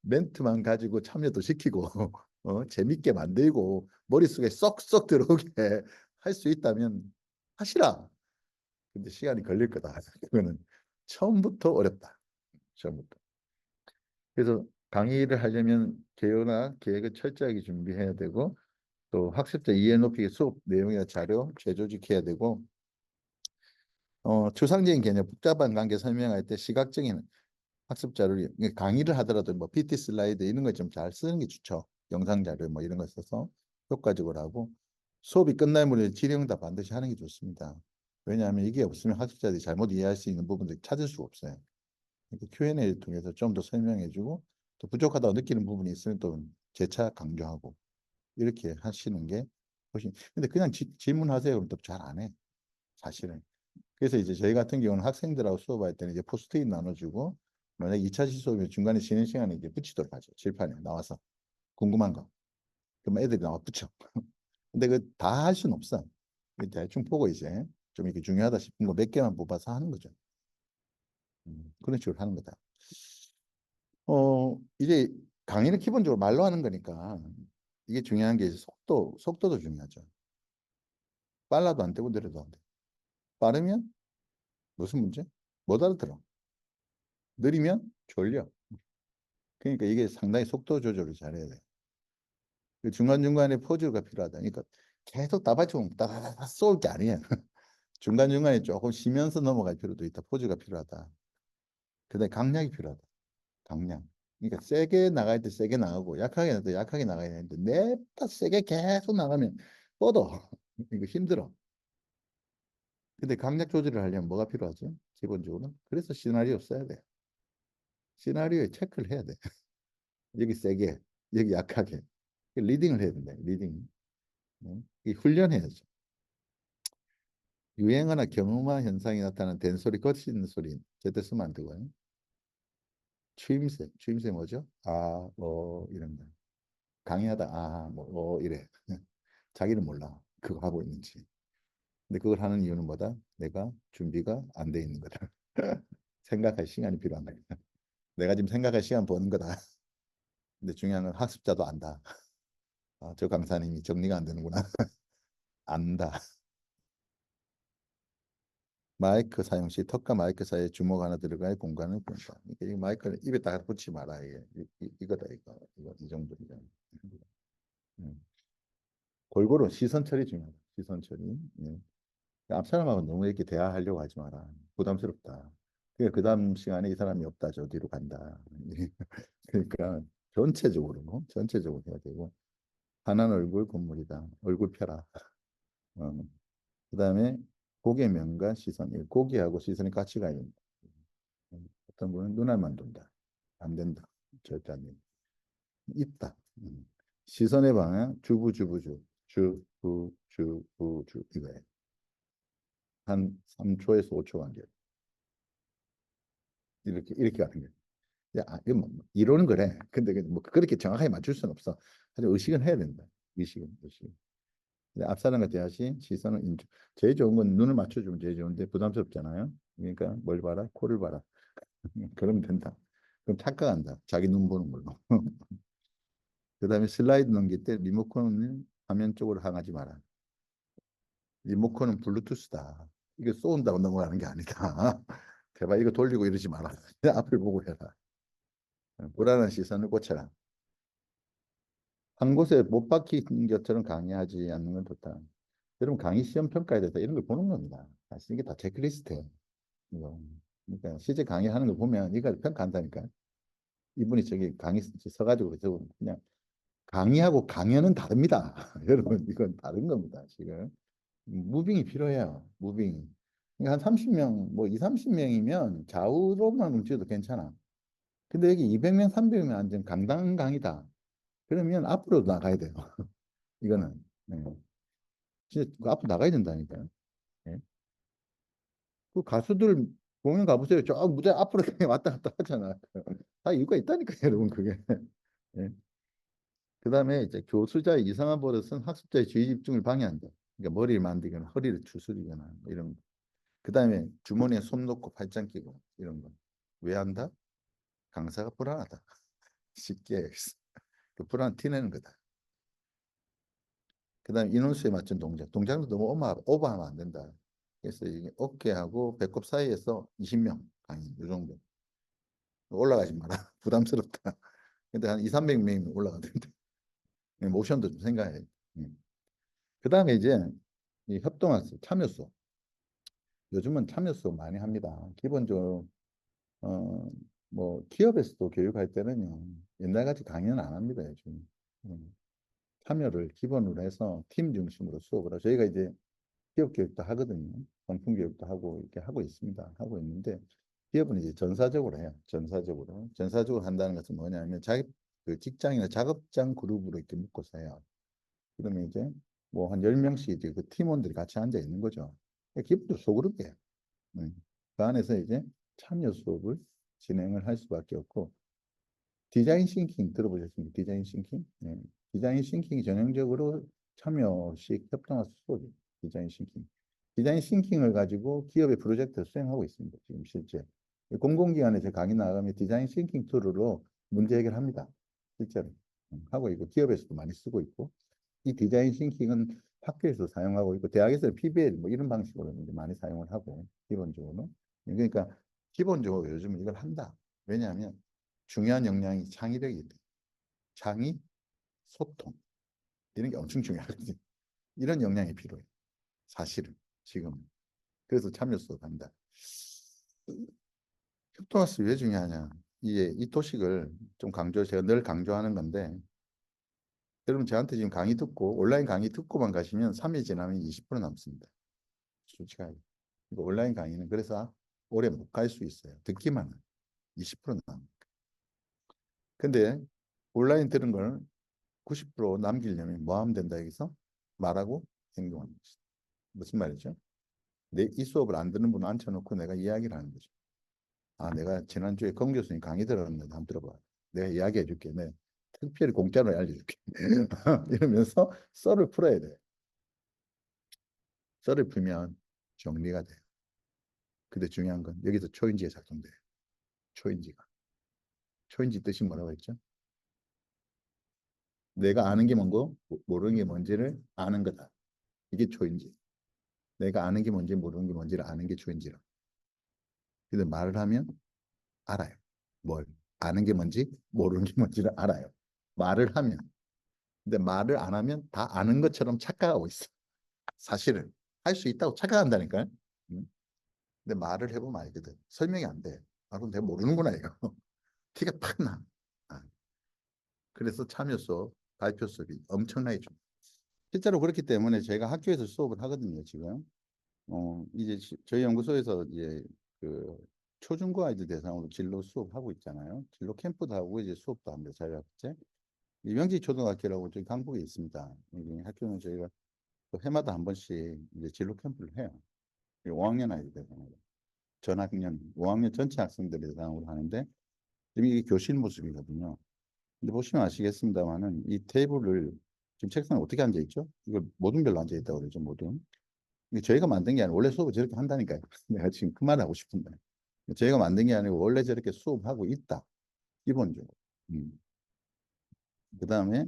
멘트만 가지고 참여도 시키고 재밌게 만들고 머릿속에 쏙쏙 들어오게 할 수 있다면 하시라. 근데 시간이 걸릴 거다. 그거는 처음부터 어렵다. 처음부터. 그래서 강의를 하려면 개요나 계획을 철저하게 준비해야 되고 또 학습자 이해 높이게 수업 내용이나 자료 재조직해야 되고 추상적인 개념, 복잡한 관계 설명할 때 시각적인 학습 자료를 강의를 하더라도 뭐 PT 슬라이드 이런 거 좀 잘 쓰는 게 좋죠. 영상 자료 뭐 이런 거 써서 효과적으로 하고 수업이 끝날 무렵에 질의응답 반드시 하는 게 좋습니다. 왜냐하면 이게 없으면 학습자들이 잘못 이해할 수 있는 부분들 찾을 수가 없어요. 그러니까 Q&A를 통해서 좀 더 설명해주고 또 부족하다고 느끼는 부분이 있으면 또 재차 강조하고 이렇게 하시는 게 훨씬. 근데 그냥 질문하세요 그럼 또 잘 안 해. 사실은. 그래서 이제 저희 같은 경우는 학생들하고 수업할 때는 이제 포스트잇 나눠주고 만약 2차 시수업이면 중간에 쉬는 시간에 이제 붙이도록 하죠. 칠판에 나와서 궁금한 거. 그럼 애들이 나와 붙여. 근데 그 다 할 수는 없어. 대충 보고 이제 좀 이렇게 중요하다 싶은 거 몇 개만 뽑아서 하는 거죠. 그런 식으로 하는 거다. 이제 강의는 기본적으로 말로 하는 거니까 이게 중요한 게 속도도 중요하죠. 빨라도 안 되고 느려도 안 돼. 빠르면 무슨 문제? 못 알아들어. 느리면 졸려. 그러니까 이게 상당히 속도 조절을 잘해야 돼. 그 중간중간에 포즈가 필요하다. 그러니까 계속 다발총 따다다다 쏠 게 아니야. 중간중간에 조금 쉬면서 넘어갈 필요도 있다. 포즈가 필요하다. 그다음에 강약이 필요하다. 강약. 그러니까 세게 나갈 때 세게 나가고 약하게 나갈 때 약하게 나가야 되는데 냅다 세게 계속 나가면 뻗어. 이거 힘들어. 근데 강약 조절을 하려면 뭐가 필요하죠? 기본적으로. 그래서 시나리오 써야 돼. 시나리오에 체크를 해야 돼. 여기 세게, 여기 약하게. 리딩을 해야 된다. 리딩. 이 훈련해야죠. 유행어나 경험화 현상이 나타나는 된소리, 거치는 소리 절대 쓰면 안 되고요. 추임새 뭐죠? 아, 이런 거. 강의하다 이래. 자기는 몰라. 그거 하고 있는지. 근데 그걸 하는 이유는 뭐다? 내가 준비가 안 돼 있는 거다. 생각할 시간이 필요한 거야. 내가 지금 생각할 시간 버는 거다. 근데 중요한 건 학습자도 안다. 아, 저 강사님이 정리가 안 되는구나. 안다. 마이크 사용 시 턱과 마이크 사이에 주먹 하나 들어갈 공간을 본다. 그러니까 이 마이크를 입에 딱 붙이지 마라. 이거다 이거 이 정도이잖아. 음. 골고루 시선 처리 중요하다. 시선 처리. 예. 앞 사람하고 너무 이렇게 대화하려고 하지 마라. 부담스럽다. 그 다음 시간에 이 사람이 없다. 저 뒤로 간다. 그러니까 전체적으로 해야 되고 환한 얼굴 건물이다. 얼굴 펴라. 어. 그다음에 고개 면과 시선. 이 고개하고 시선이 같이 가야 된다. 어떤 분은 눈알만 돈다. 안 된다. 절대 안 된다. 있다. 시선의 방향 주부주부주 주부주부주 이거예요. 한 3초에서 5초 간격. 이렇게 가는 거예요. 야, 이거 뭐 이론은 그래. 근데 뭐 그렇게 정확하게 맞출 수는 없어. 하지만 의식은 해야 된다. 의식은. 근데 앞사람 같은 하시 시선은 제일 좋은 건 눈을 맞춰주면 제일 좋은데 부담스럽잖아요. 그러니까 뭘 봐라? 코를 봐라. 그러면 된다. 그럼 착각한다. 자기 눈 보는 걸로. 그다음에 슬라이드 넘길 때 리모컨을 화면 쪽으로 향하지 마라. 리모컨은 블루투스다. 이게 쏜다고 넘어가는 게 아니다. 제발 이거 돌리고 이러지 마라. 앞을 보고 해라. 불안한 시선을 고쳐라. 한 곳에 못 박힌 것처럼 강의하지 않는 건 좋다. 여러분 강의 시험 평가에 대해서 이런 걸 보는 겁니다. 사실 이게 다 체크리스트예요. 이거. 그러니까 실제 강의하는 걸 보면 이걸 평가한다니까. 이분이 저기 강의 서가지고 그래서 그냥 강의하고 강연은 다릅니다. 여러분 이건 다른 겁니다. 지금 무빙이 필요해요. 무빙이. 그러니까 한 30명, 뭐 2, 30명이면 좌우로만 움직여도 괜찮아. 근데 여기 200명, 300명 앉은 강당 강의다. 그러면 앞으로 나가야 돼요. 이거는. 네. 진짜 그 앞으로 나가야 된다니까요. 예. 그 가수들 공연 가보세요. 저 무대 앞으로 그냥 왔다 갔다 하잖아. 다 이유가 있다니까요, 여러분, 그게. 예. 그다음에 이제 교수자의 이상한 버릇은 학습자의 주의 집중을 방해한다. 그러니까 머리를 만들거나 허리를 추스리거나 뭐 이런 거. 그다음에 주머니에 손 놓고 팔짱 끼고 이런 거. 왜 한다? 강사가 불안하다. 쉽게 그 불안 티내는 거다. 그다음에 인원수에 맞춘 동작. 동작도 너무 오버하면 안 된다. 그래서 이게 어깨하고 배꼽 사이에서 20명 강의 이 정도. 올라가지 마라. 부담스럽다. 근데 한 2, 300명이면 올라가던데. 모션도 좀 생각해. 그다음에 이제 이 협동학습, 참여수. 요즘은 참여수 많이 합니다. 기본적으로 뭐 기업에서도 교육할 때는요. 옛날같이 강의는 안 합니다. 요즘. 참여를 기본으로 해서 팀 중심으로 수업을 하고 저희가 이제 기업 교육도 하거든요. 상품 교육도 하고 이렇게 하고 있습니다. 하고 있는데 기업은 이제 전사적으로 해요. 전사적으로 한다는 것은 뭐냐면 자기 그 직장이나 작업장 그룹으로 이렇게 묶어서 해요. 그러면 이제 뭐 한 10명씩 이제 그 팀원들이 같이 앉아 있는 거죠. 기업도 소그룹이에요. 그 안에서 이제 참여 수업을 진행을 할 수밖에 없고 디자인 싱킹 들어보셨습니까? 디자인 싱킹? 네. 디자인 싱킹이 전형적으로 참여식 협동학습 수업이에요. 디자인 싱킹. 디자인 싱킹을 가지고 기업의 프로젝트를 수행하고 있습니다. 지금 실제. 공공기관에 제 강의 나가면 디자인 싱킹 툴로 문제 해결합니다. 실제로. 하고 있고 기업에서도 많이 쓰고 있고 이 디자인 싱킹은 학교에서 사용하고 있고 대학에서는 PBL 뭐 이런 방식으로 이제 많이 사용을 하고 기본적으로. 그러니까 기본적으로 요즘 이걸 한다. 왜냐하면 중요한 역량이 창의력이 돼. 창의, 소통 이런 게 엄청 중요하거든요. 이런 역량이 필요해. 사실은 지금 그래서 참여 수업 한다. 협동학습이 왜 중요하냐? 이게 이 토식을 좀 제가 늘 강조하는 건데 여러분 저한테 지금 강의 듣고 온라인 강의 듣고만 가시면 3일 지나면 20% 남습니다. 솔직하게. 이거 온라인 강의는 그래서 오래 못 갈 수 있어요. 듣기만 20% 남. 근데 온라인 들은 걸 90% 남기려면 뭐 하면 된다 여기서? 말하고 행동하는 것이다. 무슨 말이죠? 이 수업을 안 듣는 분을 앉혀놓고 내가 이야기를 하는 거죠. 아, 내가 지난주에 검 교수님 강의 들었는데 한번 들어봐. 내가 이야기해 줄게. 내 특별히 공짜로 알려줄게. 이러면서 썰을 풀어야 돼. 썰을 풀면 정리가 돼. 근데 중요한 건 여기서 초인지가 작동돼. 초인지가. 초인지 뜻이 뭐라고 했죠? 내가 아는 게 뭔고 모르는 게 뭔지를 아는 거다. 이게 초인지. 내가 아는 게 뭔지 모르는 게 뭔지를 아는 게 초인지라. 근데 말을 하면 알아요. 뭘? 아는 게 뭔지 모르는 게 뭔지를 알아요. 말을 하면. 근데 말을 안 하면 다 아는 것처럼 착각하고 있어. 사실은. 할 수 있다고 착각한다니까요. 근데 말을 해보면 알거든. 설명이 안 돼. 아, 그럼 내가 모르는구나, 이거. 티가 팍 나. 아, 그래서 참여 수업 발표 수업이 엄청나게 줍니다. 실제로 그렇기 때문에 저희가 학교에서 수업을 하거든요, 지금. 이제 저희 연구소에서 이제 그 초중고 아이들 대상으로 진로 수업하고 있잖아요. 진로 캠프도 하고 이제 수업도 합니다. 자유학제. 이 명지 초등학교라고 저기 강북에 있습니다. 여기 학교는 저희가 또 해마다 한 번씩 이제 진로 캠프를 해요. 5학년 아이들 대상으로. 전 학년, 5학년 전체 학생들 대상으로 하는데 지금 이게 교실 모습이거든요. 근데 보시면 아시겠습니다만은 이 테이블을 지금 책상에 어떻게 앉아 있죠? 이거 모든 별로 앉아 있다고 그러죠, 모든. 이게 저희가 만든 게 아니고 원래 수업을 저렇게 한다니까요. 내가 지금 그 말을 하고 싶은데. 저희가 만든 게 아니고 원래 저렇게 수업하고 있다. 기본적으로. 음. 그다음에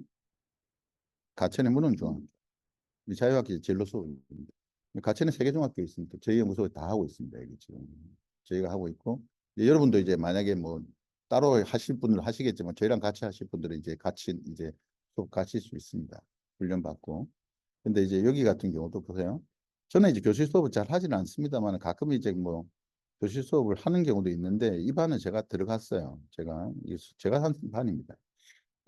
가천의 문흥중앙. 이 자유학기 진로 수업입니다. 가천에 세 개 중학교 있으니까 저희 연구소에 다 하고 있습니다. 여기 지금 저희가 하고 있고 이제 여러분도 이제 만약에 뭐 따로 하실 분들 하시겠지만 저희랑 같이 하실 분들은 이제 같이 이제 수업 가실 수 있습니다. 훈련 받고. 근데 이제 여기 같은 경우도 보세요. 저는 이제 교실 수업을 잘 하지는 않습니다만 가끔 이제 뭐 교실 수업을 하는 경우도 있는데 이 반은 제가 들어갔어요. 제가 한 반입니다.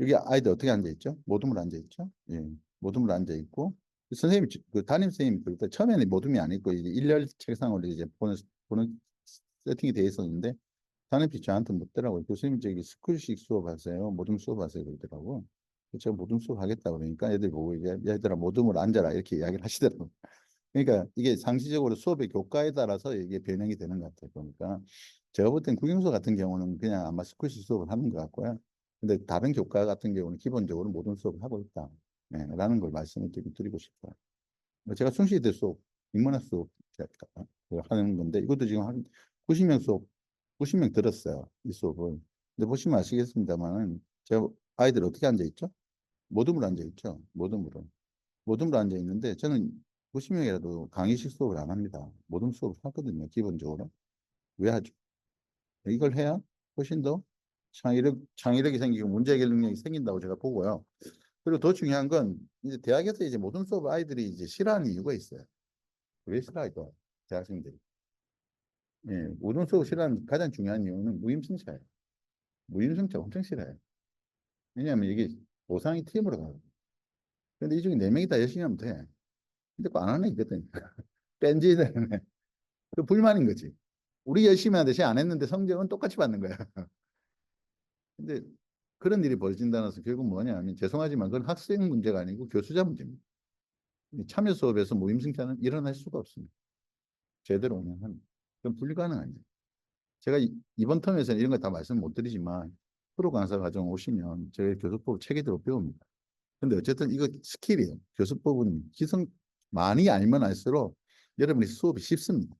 여기 아이들 어떻게 앉아 있죠? 모둠으로 앉아 있죠? 예, 모둠으로 앉아 있고 선생님 그 담임 선생님 그때 처음에는 모둠이 아니고 이제 일렬 책상으로 이제 보는 세팅이 돼 있었는데 담임이 저한테 묻더라고요. 교수님 저기 스쿨식 수업하세요? 모둠 수업하세요? 그러더라고. 제가 모둠 수업 하겠다 그러니까 애들 보고 이제 얘들아 모둠으로 앉아라 이렇게 이야기를 하시더라고요. 그러니까 이게 상시적으로 수업의 교과에 따라서 이게 변형이 되는 것 같아요. 그러니까 제가 볼 땐 국영수 같은 경우는 그냥 아마 스쿨식 수업을 하는 것 같고요. 근데 다른 교과 같은 경우는 기본적으로 모든 수업을 하고 있다. 네, 라는 걸 말씀을 드리고 싶어요. 제가 순시대 수업, 인문학 수업 하는 건데 이것도 지금 한 90명 수업, 90명 들었어요. 이 수업을. 근데 보시면 아시겠습니다만은 제가 아이들 어떻게 앉아 있죠? 모둠으로 앉아 있죠. 모둠으로. 모둠으로 앉아 있는데 저는 90명이라도 강의식 수업을 안 합니다. 모둠 수업을 하거든요. 기본적으로. 왜 하죠? 이걸 해야 훨씬 더 창의력이 생기고 문제 해결 능력이 생긴다고 제가 보고요. 그리고 더 중요한 건 이제 대학에서 이제 모든 수업 아이들이 이제 싫어하는 이유가 있어요. 왜 싫어할까? 대학생들이. 예, 모든 수업 싫어하는 가장 중요한 이유는 무임승차예요. 무임승차 엄청 싫어요. 왜냐하면 이게 보상이 팀으로 가거든요. 근데 이 중에 네 명이 다 열심히 하면 돼. 근데 안 하는 애 있거든. 뺀지 되네. 그 불만인 거지. 우리 열심히 하듯이 안 했는데 성적은 똑같이 받는 거야. 근데 그런 일이 벌어진다는 것은 결국 뭐냐면 죄송하지만 그건 학생 문제가 아니고 교수자 문제입니다. 참여 수업에서 무임승차는 일어날 수가 없습니다. 제대로 운영하는. 그건 불가능합니다. 제가 이번 텀에서는 이런 거 다 말씀 못 드리지만 프로 강사 과정 오시면 저희 교수법 체계대로 배웁니다. 근데 어쨌든 이거 스킬이에요. 교수법은 많이 알면 알수록 여러분이 수업이 쉽습니다.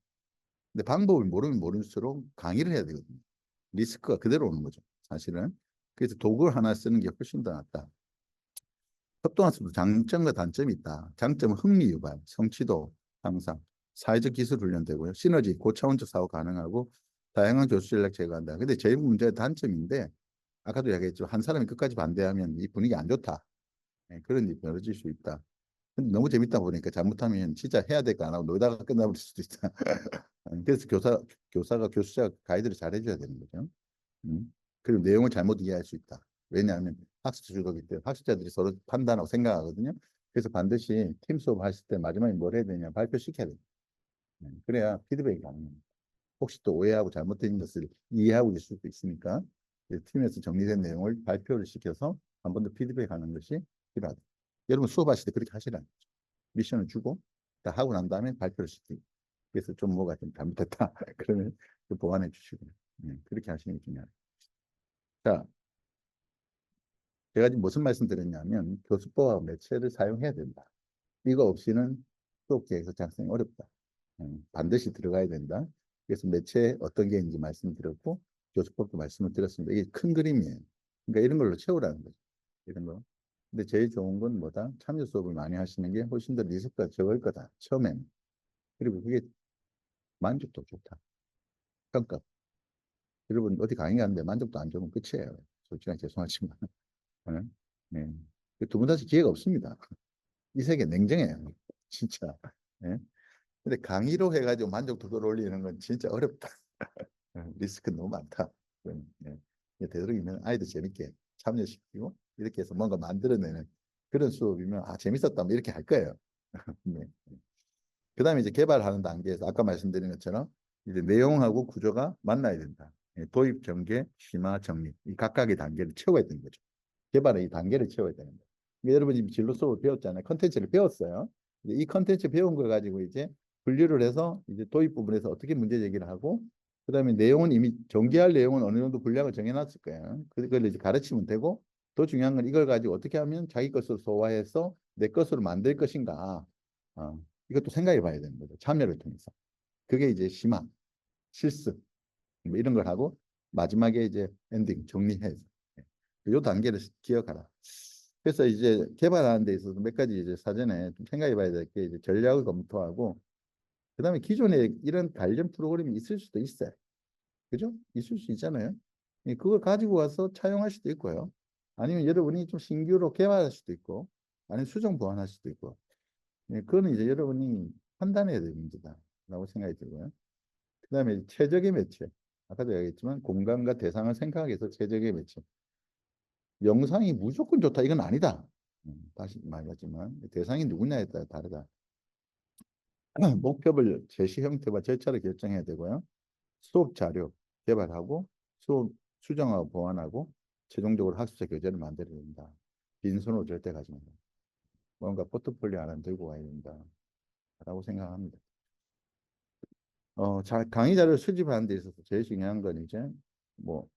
근데 방법을 모르면 모를수록 강의를 해야 되거든요. 리스크가 그대로 오는 거죠. 사실은. 그래서 도구를 하나 쓰는 게 훨씬 더 낫다. 협동학습도 장점과 단점이 있다. 장점은 흥미 유발, 성취도 향상, 사회적 기술 훈련되고요. 시너지, 고차원적 사고 가능하고 다양한 교수 전략 제거한다. 근데 제일 문제가 단점인데 아까도 이야기했죠. 한 사람이 끝까지 반대하면 이 분위기 안 좋다. 네, 그런 일이 벌어질 수 있다. 근데 너무 재밌다 보니까 잘못하면 진짜 해야 될 거 안 하고 놀다가 끝나버릴 수도 있다. 그래서 교사가 교수자 가이드를 잘 해줘야 되는 거죠. 그리고 내용을 잘못 이해할 수 있다. 왜냐하면 학습 주도기 때문에 학습자들이 서로 판단하고 생각하거든요. 그래서 반드시 팀 수업 하실 때 마지막에 뭘 해야 되냐 발표시켜야 돼요. 그래야 피드백이 가능합니다. 혹시 또 오해하고 잘못된 것을 이해하고 있을 수도 있으니까 팀에서 정리된 내용을 발표를 시켜서 한 번 더 피드백하는 것이 필요하다. 여러분 수업하실 때 그렇게 하시라는 거죠. 미션을 주고 다 하고 난 다음에 발표를 시키고 그래서 좀 뭐가 좀 잘못됐다 그러면 보완해 주시고 그렇게 하시는 게 중요합니다. 자, 제가 지금 무슨 말씀 드렸냐면 교수법하고 매체를 사용해야 된다. 이거 없이는 수업 계획에서 작성이 어렵다. 반드시 들어가야 된다. 그래서 매체 어떤 게 있는지 말씀드렸고 교수법도 말씀을 드렸습니다. 이게 큰 그림이에요. 그러니까 이런 걸로 채우라는 거죠. 이런 거. 근데 제일 좋은 건 뭐다? 참여 수업을 많이 하시는 게 훨씬 더 리스크가 적을 거다. 처음에는. 그리고 그게 만족도 좋다. 평가. 여러분 어디 강의 가는데 만족도 안 좋으면 끝이에요. 솔직히 죄송하지만. 네. 두 번 다시 기회가 없습니다. 이 세계 냉정해요. 진짜. 예? 근데 강의로 해가지고 만족도 끌어올리는 건 진짜 어렵다. 리스크 너무 많다. 예. 되도록이면 아이들 재밌게 참여시키고 이렇게 해서 뭔가 만들어내는 그런 수업이면 아 재밌었다 뭐 이렇게 할 거예요. 네. 그다음에 이제 개발하는 단계에서 아까 말씀드린 것처럼 이제 내용하고 구조가 만나야 된다. 예, 도입, 전개, 심화, 정립 이 각각의 단계를 채워야 되는 거죠. 개발의 이 단계를 채워야 되는 거예요. 그러니까 여러분 지금 진로 수업을 배웠잖아요. 컨텐츠를 배웠어요. 이제 이 컨텐츠 배운 걸 가지고 이제 분류를 해서 이제 도입 부분에서 어떻게 문제 제기를 하고 그다음에 내용은 이미 전개할 내용은 어느 정도 분량을 정해놨을 거예요. 그걸 이제 가르치면 되고 더 중요한 건 이걸 가지고 어떻게 하면 자기 것으로 소화해서 내 것으로 만들 것인가. 이것도 생각해 봐야 되는 거죠. 참여를 통해서. 그게 이제 심화, 실습 뭐 이런 걸 하고 마지막에 이제 엔딩 정리해서 이 단계를 기억하라. 그래서 이제 개발하는 데 있어서 몇 가지 이제 사전에 좀 생각해 봐야 될 게 이제 전략을 검토하고 그다음에 기존에 이런 관련 프로그램이 있을 수도 있어요. 그죠? 있을 수 있잖아요. 예, 그걸 가지고 와서 차용할 수도 있고요. 아니면 여러분이 좀 신규로 개발할 수도 있고 아니면 수정 보완할 수도 있고 예, 그거는 이제 여러분이 판단해야 될 문제다라고 생각이 들고요. 그다음에 최적의 매체. 아까도 얘기했지만 공간과 대상을 생각해서 최적의 매체. 영상이 무조건 좋다 이건 아니다. 다시 말하지만 대상이 누구냐에 따라 다르다. 목표별 제시 형태와 절차를 결정해야 되고요. 수업 자료 개발하고 수업 수정하고 보완하고 최종적으로 학습자 교재를 만들어야 된다. 빈손으로 절대 가지 마라. 뭔가 포트폴리오 하나 들고 와야 된다라고 생각합니다. 강의 자료를 수집하는 데 있어서 제일 중요한 건 이제 뭐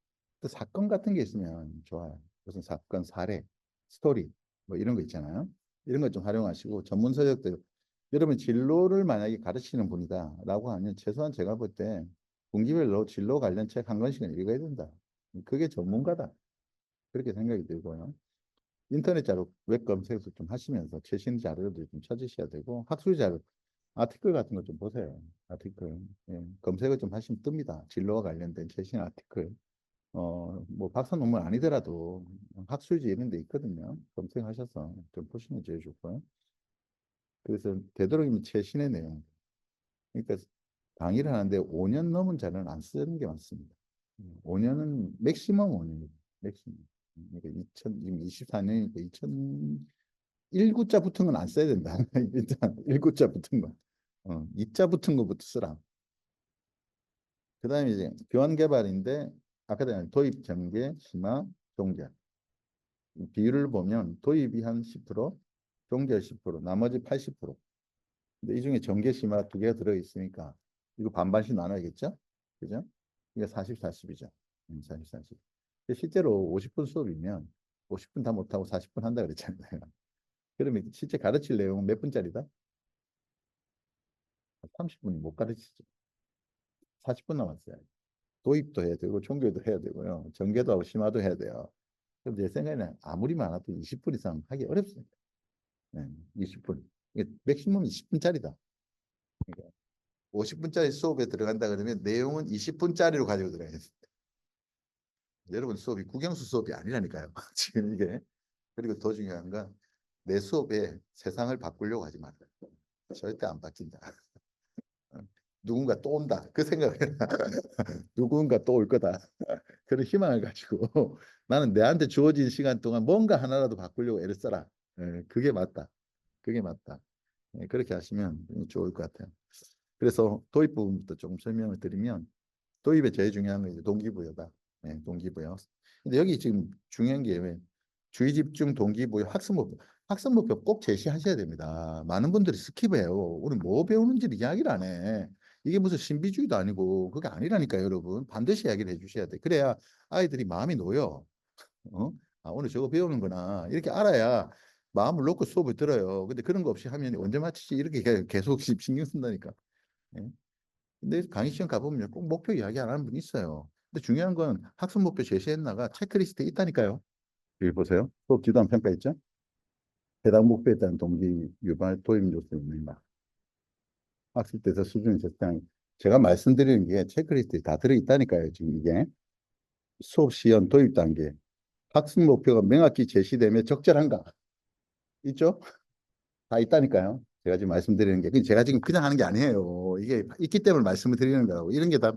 또 사건 같은 게 있으면 좋아요. 무슨 사건, 사례, 스토리 뭐 이런 거 있잖아요. 이런 것 좀 활용하시고 전문 서적들 여러분 진로를 만약에 가르치는 분이다라고 하면 최소한 제가 볼 때 분기별로 진로 관련 책 한 권씩은 읽어야 된다. 그게 전문가다. 그렇게 생각이 들고요. 인터넷 자료 웹 검색도 좀 하시면서 최신 자료들 좀 찾으셔야 되고 학술 자료 아티클 같은 거 좀 보세요. 아티클. 예, 검색을 좀 하시면 뜹니다. 진로와 관련된 최신 아티클. 뭐 박사 논문 아니더라도 학술지 이런 데 있거든요. 검색하셔서 좀 보시면 제일 좋고요. 그래서 되도록이면 최신의 내용. 그러니까 강의를 하는데 5년 넘은 자료는 안 쓰는 게 맞습니다. 5년은 맥시멈 5년이에요. 맥시멈. 그러니까 2000, 지금 24년이니까 2019자 붙은 건 안 써야 된다. 일단 19자 붙은 거. 2자 붙은 거부터 쓰라. 그 다음에 이제 교환 개발인데 아까 전에 도입, 전개, 심화, 종결. 비율을 보면 도입이 한 10%, 종결 10%, 나머지 80%. 근데 이 중에 전개, 심화 두 개가 들어있으니까 이거 반반씩 나눠야겠죠? 그죠? 이게 40, 40이죠. 40, 40. 실제로 50분 수업이면 50분 다 못하고 40분 한다 그랬잖아요. 그러면 실제 가르칠 내용은 몇 분짜리다? 30분 못 가르치죠. 40분 남았어요. 도입도 해야 되고 종교도 해야 되고요. 전개도 하고 심화도 해야 돼요. 그럼 제 생각에는 아무리 많아도 20분 이상 하기 어렵습니다. 네, 20분. 이게 맥시멈 20분짜리다. 그러니까 50분짜리 수업에 들어간다 그러면 내용은 20분짜리로 가지고 들어가야 됩니다. 여러분 수업이 국영수 수업이 아니라니까요. 지금 이게. 그리고 더 중요한 건 내 수업에 세상을 바꾸려고 하지 말아요. 절대 안 바뀐다. 누군가 또 온다. 그 생각을 해라. 누군가 또 올 거다. 그런 희망을 가지고 나는 내한테 주어진 시간 동안 뭔가 하나라도 바꾸려고 애를 써라. 그게 맞다. 그게 맞다. 그렇게 하시면 좋을 것 같아요. 그래서 도입 부분부터 조금 설명을 드리면 도입의 제일 중요한 건 이제 동기부여다. 동기부여. 근데 여기 지금 중요한 게 왜 주의 집중 동기부여 학습 목표. 학습 목표 꼭 제시하셔야 됩니다. 많은 분들이 스킵해요. 우리 뭐 배우는지를 이야기를 안 해. 이게 무슨 신비주의도 아니고 그게 아니라니까요, 여러분. 반드시 이야기를 해주셔야 돼. 그래야 아이들이 마음이 놓여. 오늘 저거 배우는구나. 이렇게 알아야 마음을 놓고 수업을 들어요. 근데 그런 거 없이 하면 언제 마치지? 이렇게 계속 신경 쓴다니까. 예? 근데 강의 시험 가보면 꼭 목표 이야기 안 하는 분이 있어요. 근데 중요한 건 학습 목표 제시했나가 체크리스트에 있다니까요. 여기 보세요. 수업 지도안 평가 있죠? 해당 목표에 따른 동기 유발 도입 요소 있는가. 학습대사 수준 적당. 제가 말씀드리는 게 체크리스트에 다 들어있다니까요. 지금 이게 수업 시연 도입 단계. 학습 목표가 명확히 제시되면 적절한가? 있죠? 다 있다니까요. 제가 지금 말씀드리는 게 제가 지금 그냥 하는 게 아니에요. 이게 있기 때문에 말씀을 드리는 거라고. 이런 게 다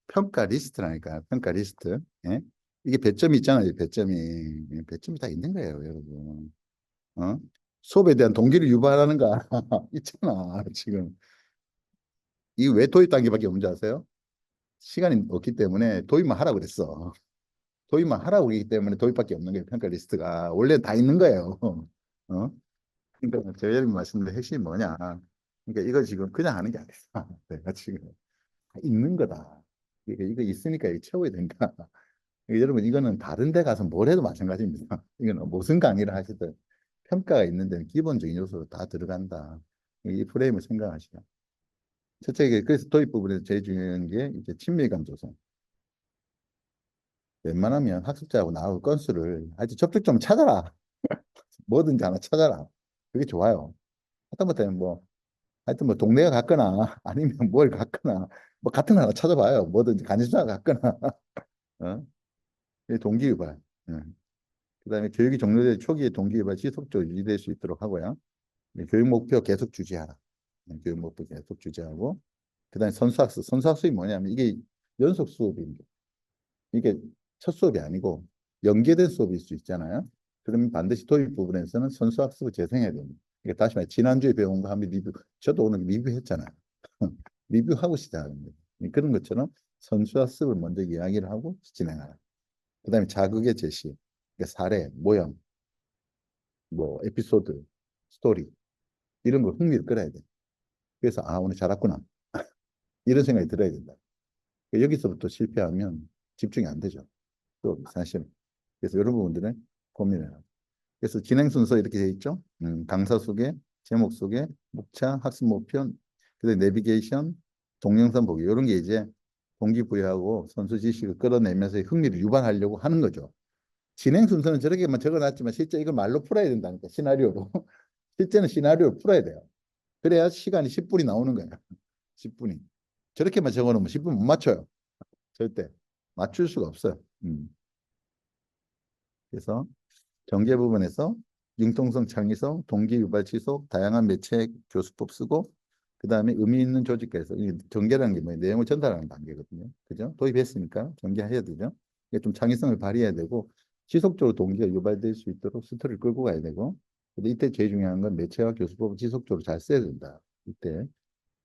평가 리스트라니까요. 평가 리스트. 예? 이게 배점이 있잖아요. 배점이 다 있는 거예요, 여러분. 어? 수업에 대한 동기를 유발하는 거 있잖아, 지금. 이게 왜 도입 단계밖에 없는지 아세요? 시간이 없기 때문에 도입만 하라고 그랬어. 도입만 하라고 그러기 때문에 도입밖에 없는 거예요. 평가 리스트가. 원래 다 있는 거예요. 어? 그러니까 제가 여러분 말씀드린 핵심이 뭐냐. 그러니까 이거 지금 그냥 하는 게 아니야. 내가 지금 다 있는 거다. 이거 있으니까 이거 채워야 된다. 여러분 이거는 다른 데 가서 뭘 해도 마찬가지입니다. 이거는 무슨 강의를 하시든 평가가 있는 데는 기본적인 요소로 다 들어간다. 이 프레임을 생각하시라. 첫째, 그래서 도입 부분에서 제일 중요한 게 이제 친밀감 조성. 웬만하면 학습자하고 나하고 건수를 하여튼 접촉 좀 찾아라. 뭐든지 하나 찾아라. 그게 좋아요. 하다못해 뭐 하여튼 뭐 동네가 같거나 아니면 뭘 같거나 뭐 같은 거 하나 찾아봐요. 뭐든지 간지수가 같거나 어? 이게 동기유발. 예. 그다음에 교육이 종료될 초기에 동기유발 지속적으로 유지될 수 있도록 하고요. 교육 목표 계속 유지하라. 교육 목표 계속 유지하고 그다음에 선수학습. 선수학습이 뭐냐면 이게 연속 수업입니다. 이게 첫 수업이 아니고 연계된 수업일 수 있잖아요. 그러면 반드시 도입 부분에서는 선수학습을 재생해야 됩니다. 그러니까 다시 말해 지난주에 배운 거 한번 리뷰. 저도 오늘 리뷰했잖아요. 리뷰하고 시작하는 거예요. 그런 것처럼 선수학습을 먼저 이야기를 하고 진행하라. 그다음에 자극의 제시, 그러니까 사례, 모형, 뭐 에피소드, 스토리 이런 걸 흥미를 끌어야 돼. 그래서 아 오늘 잘했구나 이런 생각이 들어야 된다. 여기서부터 실패하면 집중이 안 되죠. 또 사실 그래서 이런 부분들은 고민해라. 그래서 진행 순서 이렇게 돼 있죠. 강사 소개, 제목 소개, 목차, 학습 목표, 그다음 내비게이션, 동영상 보기 이런 게 이제 동기부여하고 선수 지식을 끌어내면서 흥미를 유발하려고 하는 거죠. 진행 순서는 저렇게만 적어놨지만 실제 이걸 말로 풀어야 된다니까 시나리오로. 실제는 시나리오를 풀어야 돼요. 그래야 시간이 10분이 나오는 거예요. 10분이. 저렇게만 적어놓으면 10분 못 맞춰요. 절대. 맞출 수가 없어요. 그래서 전개 부분에서 융통성, 창의성, 동기 유발 지속, 다양한 매체 교수법 쓰고 그다음에 의미 있는 조직에서 전개라는 게 뭐예요? 내용을 전달하는 단계거든요. 그죠? 도입했으니까 전개해야 되죠. 이게 좀 창의성을 발휘해야 되고 지속적으로 동기가 유발될 수 있도록 스토리를 끌고 가야 되고 근데 이때 제일 중요한 건 매체와 교수법을 지속적으로 잘 써야 된다. 이때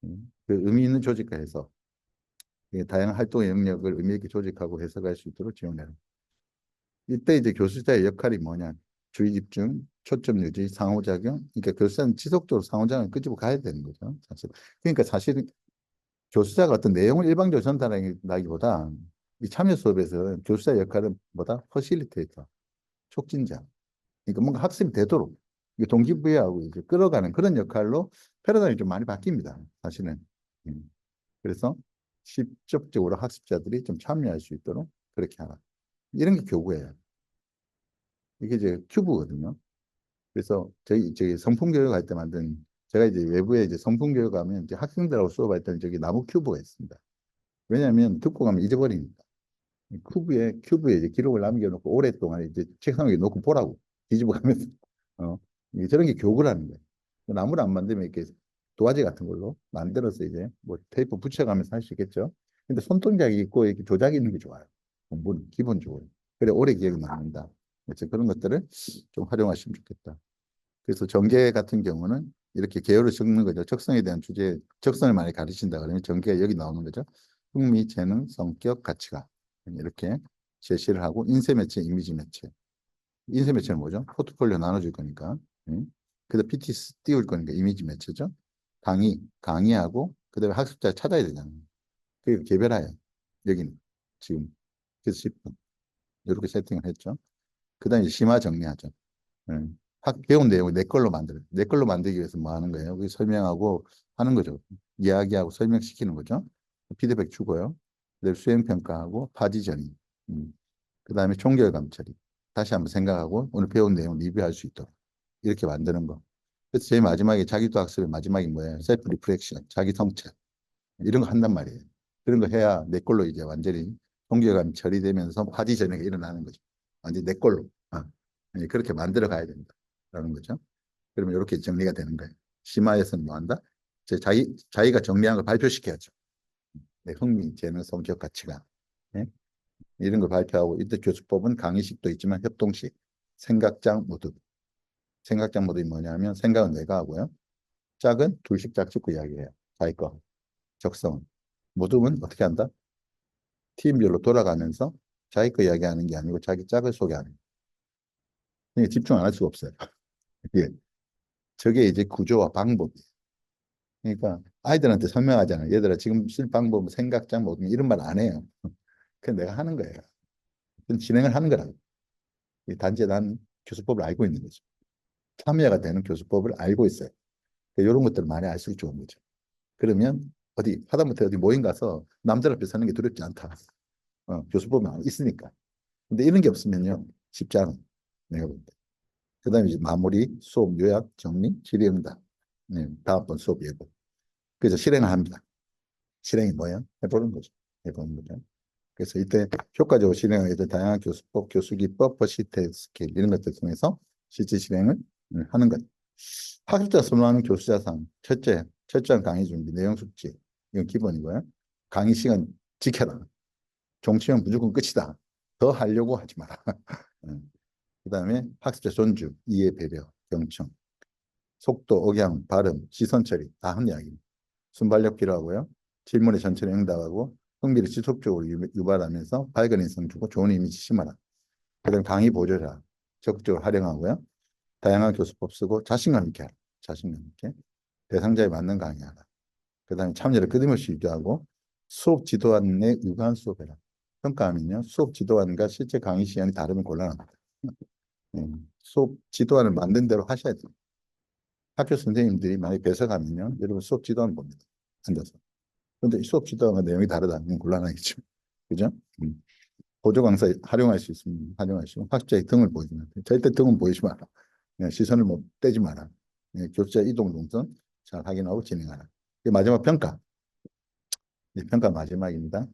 그 의미 있는 조직화해서 다양한 활동의 영역을 의미 있게 조직하고 해석할 수 있도록 지원해라. 이때 이제 교수자의 역할이 뭐냐? 주의 집중, 초점 유지, 상호작용. 그러니까 교수자는 지속적으로 상호작용을 끄집어 가야 되는 거죠. 사실. 그러니까 사실 교수자가 어떤 내용을 일방적으로 전달하기보다 이 참여 수업에서 교수자의 역할은 뭐다? 퍼실리테이터, 촉진자. 그러니까 뭔가 학습이 되도록 이게 동기부여하고 이제 끌어가는 그런 역할로 패러다임이 좀 많이 바뀝니다. 사실은. 그래서 직접적으로 학습자들이 좀 참여할 수 있도록 그렇게 하라. 이런 게 교구예요. 이게 이제 큐브거든요. 그래서 저희 성품 교육할 때 만든 제가 이제 외부에 이제 성품 교육하면 이제 학생들하고 수업할 때는 저기 나무 큐브가 있습니다. 왜냐하면 듣고 가면 잊어버립니다. 큐브에 이제 기록을 남겨놓고 오랫동안 이제 책상 위에 놓고 보라고 뒤집어 가면서 이게 저런 게 교구라는 거예요. 나무를 안 만들면 이렇게 도화지 같은 걸로 만들어서 이제 뭐 테이프 붙여가면서 할 수 있겠죠. 근데 손동작이 있고 이렇게 조작이 있는 게 좋아요. 공부는 기본적으로. 그래 오래 기억이 남는다. 그래서 그런 것들을 좀 활용하시면 좋겠다. 그래서 전개 같은 경우는 이렇게 개요를 적는 거죠. 적성에 대한 주제, 적성을 많이 가르친다 그러면 전개가 여기 나오는 거죠. 흥미, 재능, 성격, 가치관 이렇게 제시를 하고 인쇄 매체, 이미지 매체. 인쇄 매체는 뭐죠? 포트폴리오 나눠줄 거니까. 그다음 PT 띄울 거니까 이미지 매체죠. 강의하고 그다음에 학습자 찾아야 되잖아요. 그리고 개별화해. 여기는 지금 그래서 10분 이렇게 세팅을 했죠. 그다음에 이제 심화 정리하죠. 배운 내용을 내 걸로 만들어. 내 걸로 만들기 위해서 뭐 하는 거예요? 그 설명하고 하는 거죠. 이야기하고 설명시키는 거죠. 피드백 주고요. 그다음에 수행평가하고 파지전이. 그다음에 총결감 처리. 다시 한번 생각하고 오늘 배운 내용 리뷰할 수 있도록 이렇게 만드는 거. 그래서 제일 마지막에 자기도 학습의 마지막이 뭐예요? 셀프 리프렉션, 자기 성찰. 이런 거 한단 말이에요. 그런 거 해야 내 걸로 이제 완전히 총결감이 처리되면서 파지전이 일어나는 거죠. 완전히 내 걸로. 그렇게 만들어 가야 된다라는 거죠. 그러면 이렇게 정리가 되는 거예요. 심화에서는 뭐 한다? 자기가 정리한 걸 발표시켜야죠. 내 흥미, 재능, 성격, 가치관. 네? 이런 걸 발표하고 이때 교수법은 강의식도 있지만 협동식, 생각장 모듈. 생각장 모듈이 뭐냐면 생각은 내가 하고요. 짝은 둘씩 짝 짓고 이야기해요. 자기 거. 적성은. 모듈은 어떻게 한다? 팀별로 돌아가면서 자기 거 이야기하는 게 아니고 자기 짝을 소개하는. 그러니까 집중 안 할 수가 없어요. 예. 저게 이제 구조와 방법이에요. 그러니까 아이들한테 설명하잖아요. 얘들아 지금 쓸 방법은 생각장 모듈 이런 말 안 해요. 그건 내가 하는 거예요. 그건 진행을 하는 거라고. 단지 난 교수법을 알고 있는 거죠. 참여가 되는 교수법을 알고 있어요. 이런 것들을 많이 알수록 좋은 거죠. 그러면 어디 하다못해 어디 모임 가서 남들 앞에 서는 게 두렵지 않다. 교수법이 있으니까. 근데 이런 게 없으면요 쉽지 않아. 내가 볼 때. 그다음에 이제 마무리, 수업 요약, 정리, 질의응답. 네, 다음번 수업 예고. 그래서 실행을 합니다. 실행이 뭐예요? 해보는 거죠. 해보는 거죠. 그래서 이때 효과적으로 실행하게 될 다양한 교수법, 교수기법, 버시트 스킬 이런 것들 통해서 실제 실행을 하는 것. 학습자 선호하는 교수 자산. 첫째, 철저한 강의 준비, 내용 숙지. 이건 기본이고요. 강의 시간 지켜라. 종치면 무조건 끝이다. 더 하려고 하지 마라. 그다음에 학습자 존중, 이해, 배려, 경청, 속도, 억양, 발음, 시선 처리 다 한 이야기. 순발력 필요하고요. 질문에 전체를 응답하고 흥미를 지속적으로 유발하면서 밝은 인상 주고 좋은 이미지 심어라. 그다음 강의 보조자 적극적으로 활용하고요. 다양한 교수법 쓰고 자신감 있게 하라. 자신감 있게 대상자에 맞는 강의하라. 그다음에 참여를 끊임없이 유지하고 수업 지도안에 유관 수업해라. 평가하면요. 수업 지도안과 실제 강의 시간이 다르면 곤란합니다. 수업 지도안을 만든 대로 하셔야 돼요. 학교 선생님들이 만약에 배석하면요. 여러분 수업 지도안 봅니다. 앉아서. 그런데 수업 지도안과 내용이 다르다면 곤란하겠죠. 그죠? 보조 강사 활용할 수 있으면 활용하시고 학자의 등을 보이지 마라. 절대 등은 보이지 마라. 시선을 못 떼지 마라. 교차 이동 동선 잘 확인하고 진행하라. 마지막 평가. 평가 마지막입니다.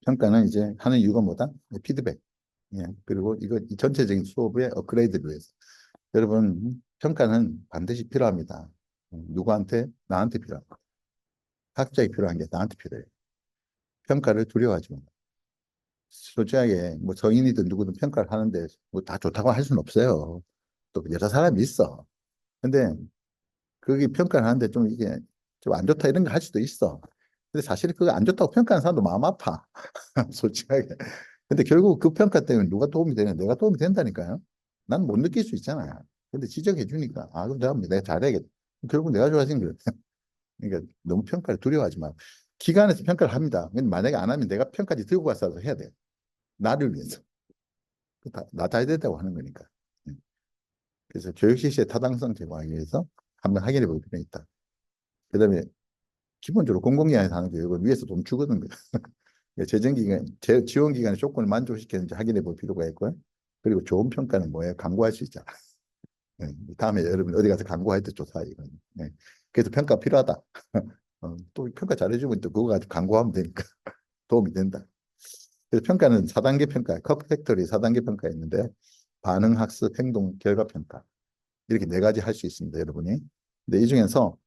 평가는 이제 하는 이유가 뭐다? 피드백. 그리고 이거 전체적인 수업의 업그레이드를 위해서. 여러분, 평가는 반드시 필요합니다. 누구한테? 나한테 필요합니다. 학자에 필요한 게 나한테 필요해요. 평가를 두려워하지 마. 솔직하게 뭐 성인이든 누구든 평가를 하는데 뭐 다 좋다고 할 수는 없어요. 또 여러 사람이 있어. 근데 그게 평가를 하는데 좀 이게 좀 안 좋다 이런 거 할 수도 있어. 근데 사실 그거 안 좋다고 평가하는 사람도 마음 아파. 솔직하게. 근데 결국 그 평가 때문에 누가 도움이 되냐? 내가 도움이 된다니까요. 난 못 느낄 수 있잖아요. 근데 지적해 주니까 아 그럼 내가 잘해야겠다. 결국 내가 좋아지는 거예요. 그러니까 너무 평가를 두려워하지 마. 기관에서 평가를 합니다. 근데 만약에 안 하면 내가 평가지 들고 가서 해야 돼. 나를 위해서. 나 다 해야 된다고 하는 거니까. 그래서 교육 실시의 타당성 제고하기 위해서 한번 확인해 볼 필요가 있다. 그다음에 기본적으로 공공기관에서 하는 교육은 위에서 돈 주거든. 재정기관, 지원기관의 조건을 만족시키는지 확인해 볼 필요가 있고요. 그리고 좋은 평가는 뭐예요? 광고할 수 있잖아. 다음에 여러분 어디 가서 광고할 때 좋다. 이거. 그래서 평가 필요하다. 또 평가 잘해주면 또 그거 가지고 광고하면 되니까 도움이 된다. 그래서 평가는 4단계 평가, 커프 팩토리 4단계 평가 있는데 반응, 학습, 행동, 결과 평가 이렇게 네 가지 할 수 있습니다, 여러분이. 근데 이 중에서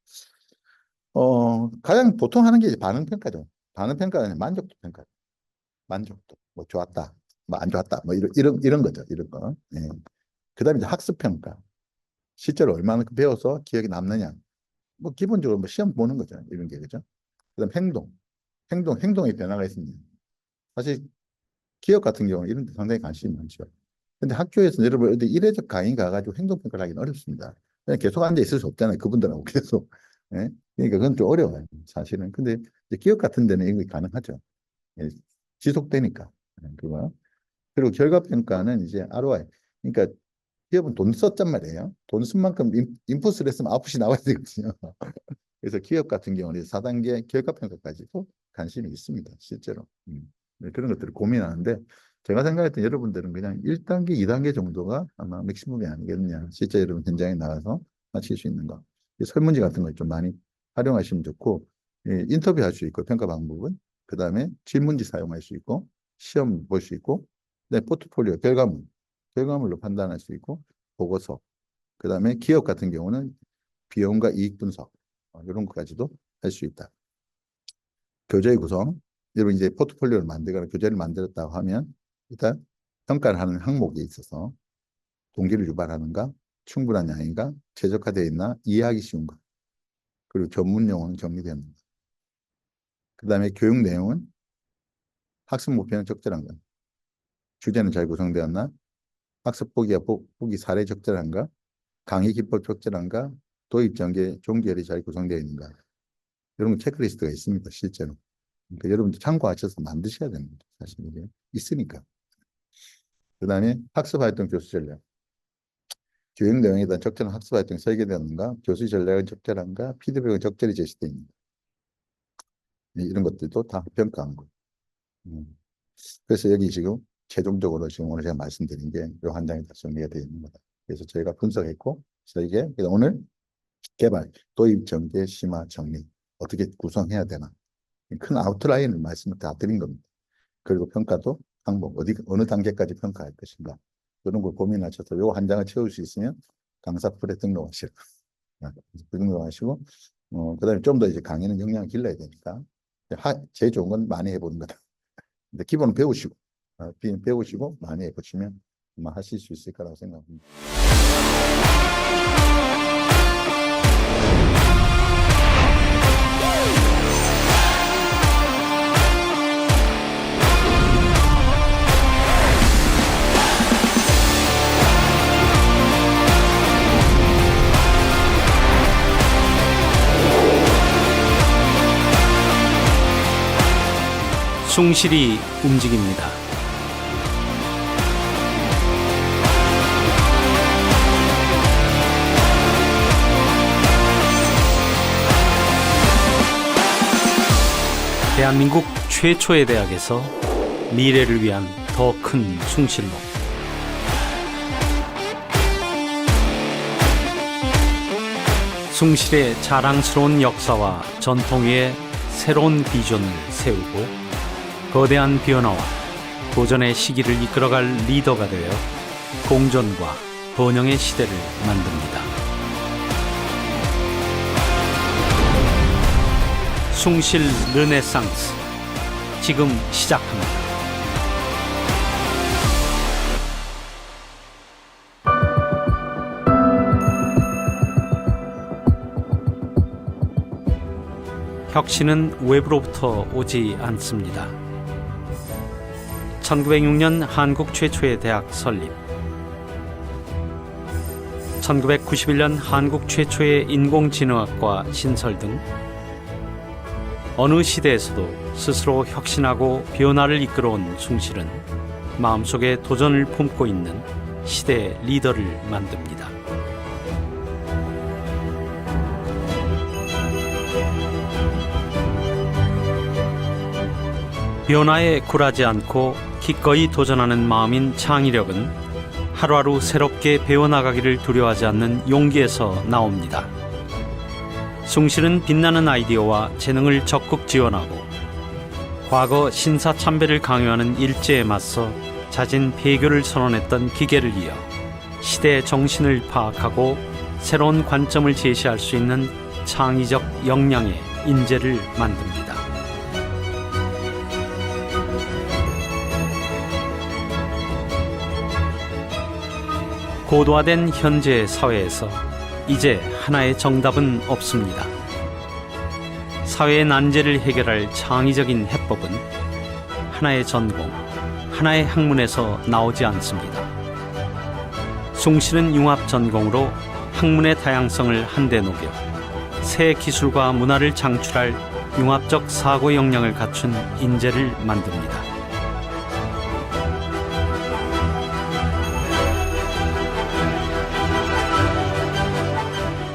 가장 보통 하는 게 이제 반응 평가죠. 반응 평가는 만족도 평가. 만족도. 뭐 좋았다. 뭐 안 좋았다. 뭐 이런 거죠. 이런 거. 그다음에 이제 학습 평가. 실제로 얼마나 배워서 기억에 남느냐. 뭐 기본적으로 뭐 시험 보는 거죠. 이런 게 그죠. 그다음 행동. 행동의 변화가 있습니다. 사실 기업 같은 경우는 이런 데 상당히 관심이 많죠. 근데 학교에서 여러분 어디 일회적 강의 가가지고 행동 평가를 하기는 어렵습니다. 그냥 계속 앉아 있을 수 없잖아요. 그분들하고 계속. 예? 그러니까 그건 좀 어려워요. 사실은. 근데 이제 기업 같은 데는 이게 가능하죠. 예, 지속되니까. 그거. 그리고 결과 평가는 이제 ROI. 그러니까 기업은 돈 썼단 말이에요. 돈 쓴 만큼 인풋을 했으면 아웃풋이 나와야 되거든요. 그래서 기업 같은 경우는 4단계 결과 평가까지도 관심이 있습니다. 실제로. 네, 그런 것들을 고민하는데 제가 생각할 때 여러분들은 그냥 1단계, 2단계 정도가 아마 맥시멈이 아니겠느냐. 실제 여러분 현장에 나가서 마칠 수 있는 거. 설문지 같은 걸 좀 많이 활용하시면 좋고 인터뷰할 수 있고 평가 방법은 그다음에 질문지 사용할 수 있고 시험 볼 수 있고 네, 포트폴리오 결과물로 판단할 수 있고 보고서 그다음에 기업 같은 경우는 비용과 이익 분석 이런 것까지도 할 수 있다. 교재 구성 여러분 이제 포트폴리오를 만들거나 교재를 만들었다고 하면 일단 평가를 하는 항목에 있어서 동기를 유발하는가, 충분한 양인가, 최적화되어 있나, 이해하기 쉬운가, 그리고 전문 용어는 정리되는가. 그 다음에 교육 내용은 학습 목표는 적절한가, 주제는 잘 구성되었나, 학습 보기와 보기 사례 적절한가, 강의 기법 적절한가, 도입 전개, 종결이 잘 구성되어 있는가. 이런 체크리스트가 있습니다, 실제로. 그러니까 여러분들 참고하셔서 만드셔야 됩니다. 사실 이게 있으니까. 그 다음에 학습활동 교수 전략. 교육 내용에 대한 적절한 학습활동이 설계되었는가, 교수 전략은 적절한가, 피드백은 적절히 제시되어 있는가. 이런 것들도 다 평가한 거예요. 그래서 여기 지금 최종적으로 지금 오늘 제가 말씀드린 게 이 한 장이 다 정리가 되어 있는 거다. 그래서 저희가 분석했고, 그래서 이게 오늘 개발, 도입, 전개, 심화, 정리 어떻게 구성해야 되나. 큰 아웃라인을 말씀을 다 드린 겁니다. 그리고 평가도 항목, 어느 단계까지 평가할 것인가. 이런 걸 고민하셔서 요 한 장을 채울 수 있으면 강사풀에 등록하시고, 등록하시고, 그 다음에 좀 더 이제 강의는 역량을 길러야 되니까, 제일 좋은 건 많이 해보는 거다. 근데 기본은 배우시고, 배우시고 많이 해보시면 아마 하실 수 있을 거라고 생각합니다. 숭실이 움직입니다. 대한민국 최초의 대학에서 미래를 위한 더 큰 숭실로 숭실의 자랑스러운 역사와 전통 위에 새로운 비전을 세우고 거대한 변화와 도전의 시기를 이끌어갈 리더가 되어 공존과 번영의 시대를 만듭니다. 숭실 르네상스 지금 시작합니다. 혁신은 외부로부터 오지 않습니다. 1906년 한국 최초의 대학 설립, 1991년 한국 최초의 인공지능학과 신설 등 어느 시대에서도 스스로 혁신하고 변화를 이끌어온 숭실은 마음속에 도전을 품고 있는 시대의 리더를 만듭니다. 변화에 굴하지 않고 기꺼이 도전하는 마음인 창의력은 하루하루 새롭게 배워나가기를 두려워하지 않는 용기에서 나옵니다. 숭실은 빛나는 아이디어와 재능을 적극 지원하고 과거 신사참배를 강요하는 일제에 맞서 자진 폐교를 선언했던 기계를 이어 시대의 정신을 파악하고 새로운 관점을 제시할 수 있는 창의적 역량의 인재를 만듭니다. 고도화된 현재 사회에서 이제 하나의 정답은 없습니다. 사회의 난제를 해결할 창의적인 해법은 하나의 전공, 하나의 학문에서 나오지 않습니다. 숭실은 융합 전공으로 학문의 다양성을 한데 녹여 새 기술과 문화를 창출할 융합적 사고 역량을 갖춘 인재를 만듭니다.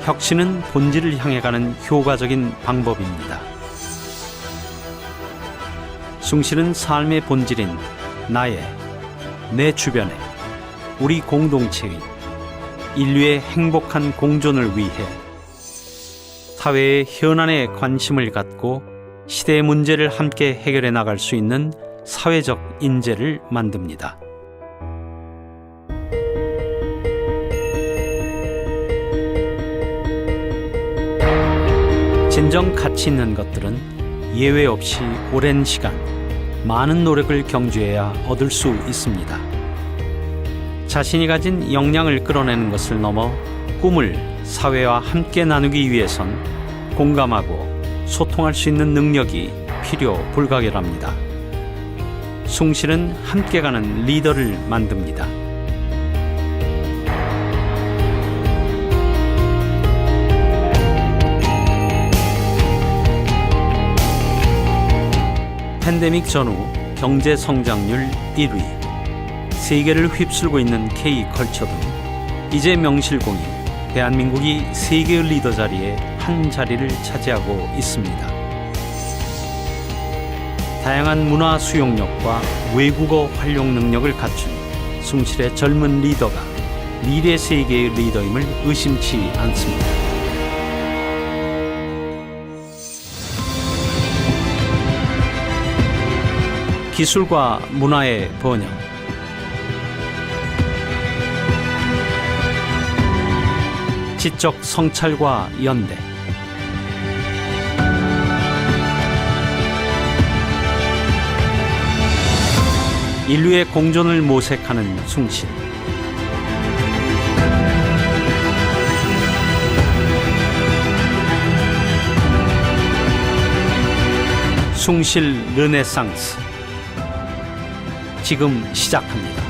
혁신은 본질을 향해 가는 효과적인 방법입니다. 숭실은 삶의 본질인 나의, 내 주변의, 우리 공동체의, 인류의 행복한 공존을 위해 사회의 현안에 관심을 갖고 시대의 문제를 함께 해결해 나갈 수 있는 사회적 인재를 만듭니다. 진정 가치 있는 것들은 예외 없이 오랜 시간, 많은 노력을 경주해야 얻을 수 있습니다. 자신이 가진 역량을 끌어내는 것을 넘어 꿈을 사회와 함께 나누기 위해선 공감하고 소통할 수 있는 능력이 필요 불가결합니다. 숭실은 함께 가는 리더를 만듭니다. 팬데믹 전후 경제 성장률 1위, 세계를 휩쓸고 있는 K컬처 등 이제 명실공히 대한민국이 세계 리더 자리에 한 자리를 차지하고 있습니다. 다양한 문화 수용력과 외국어 활용 능력을 갖춘 숭실의 젊은 리더가 미래 세계의 리더임을 의심치 않습니다. 기술과 문화의 번영, 지적 성찰과 연대, 인류의 공존을 모색하는 숭실. 숭실 르네상스 지금 시작합니다.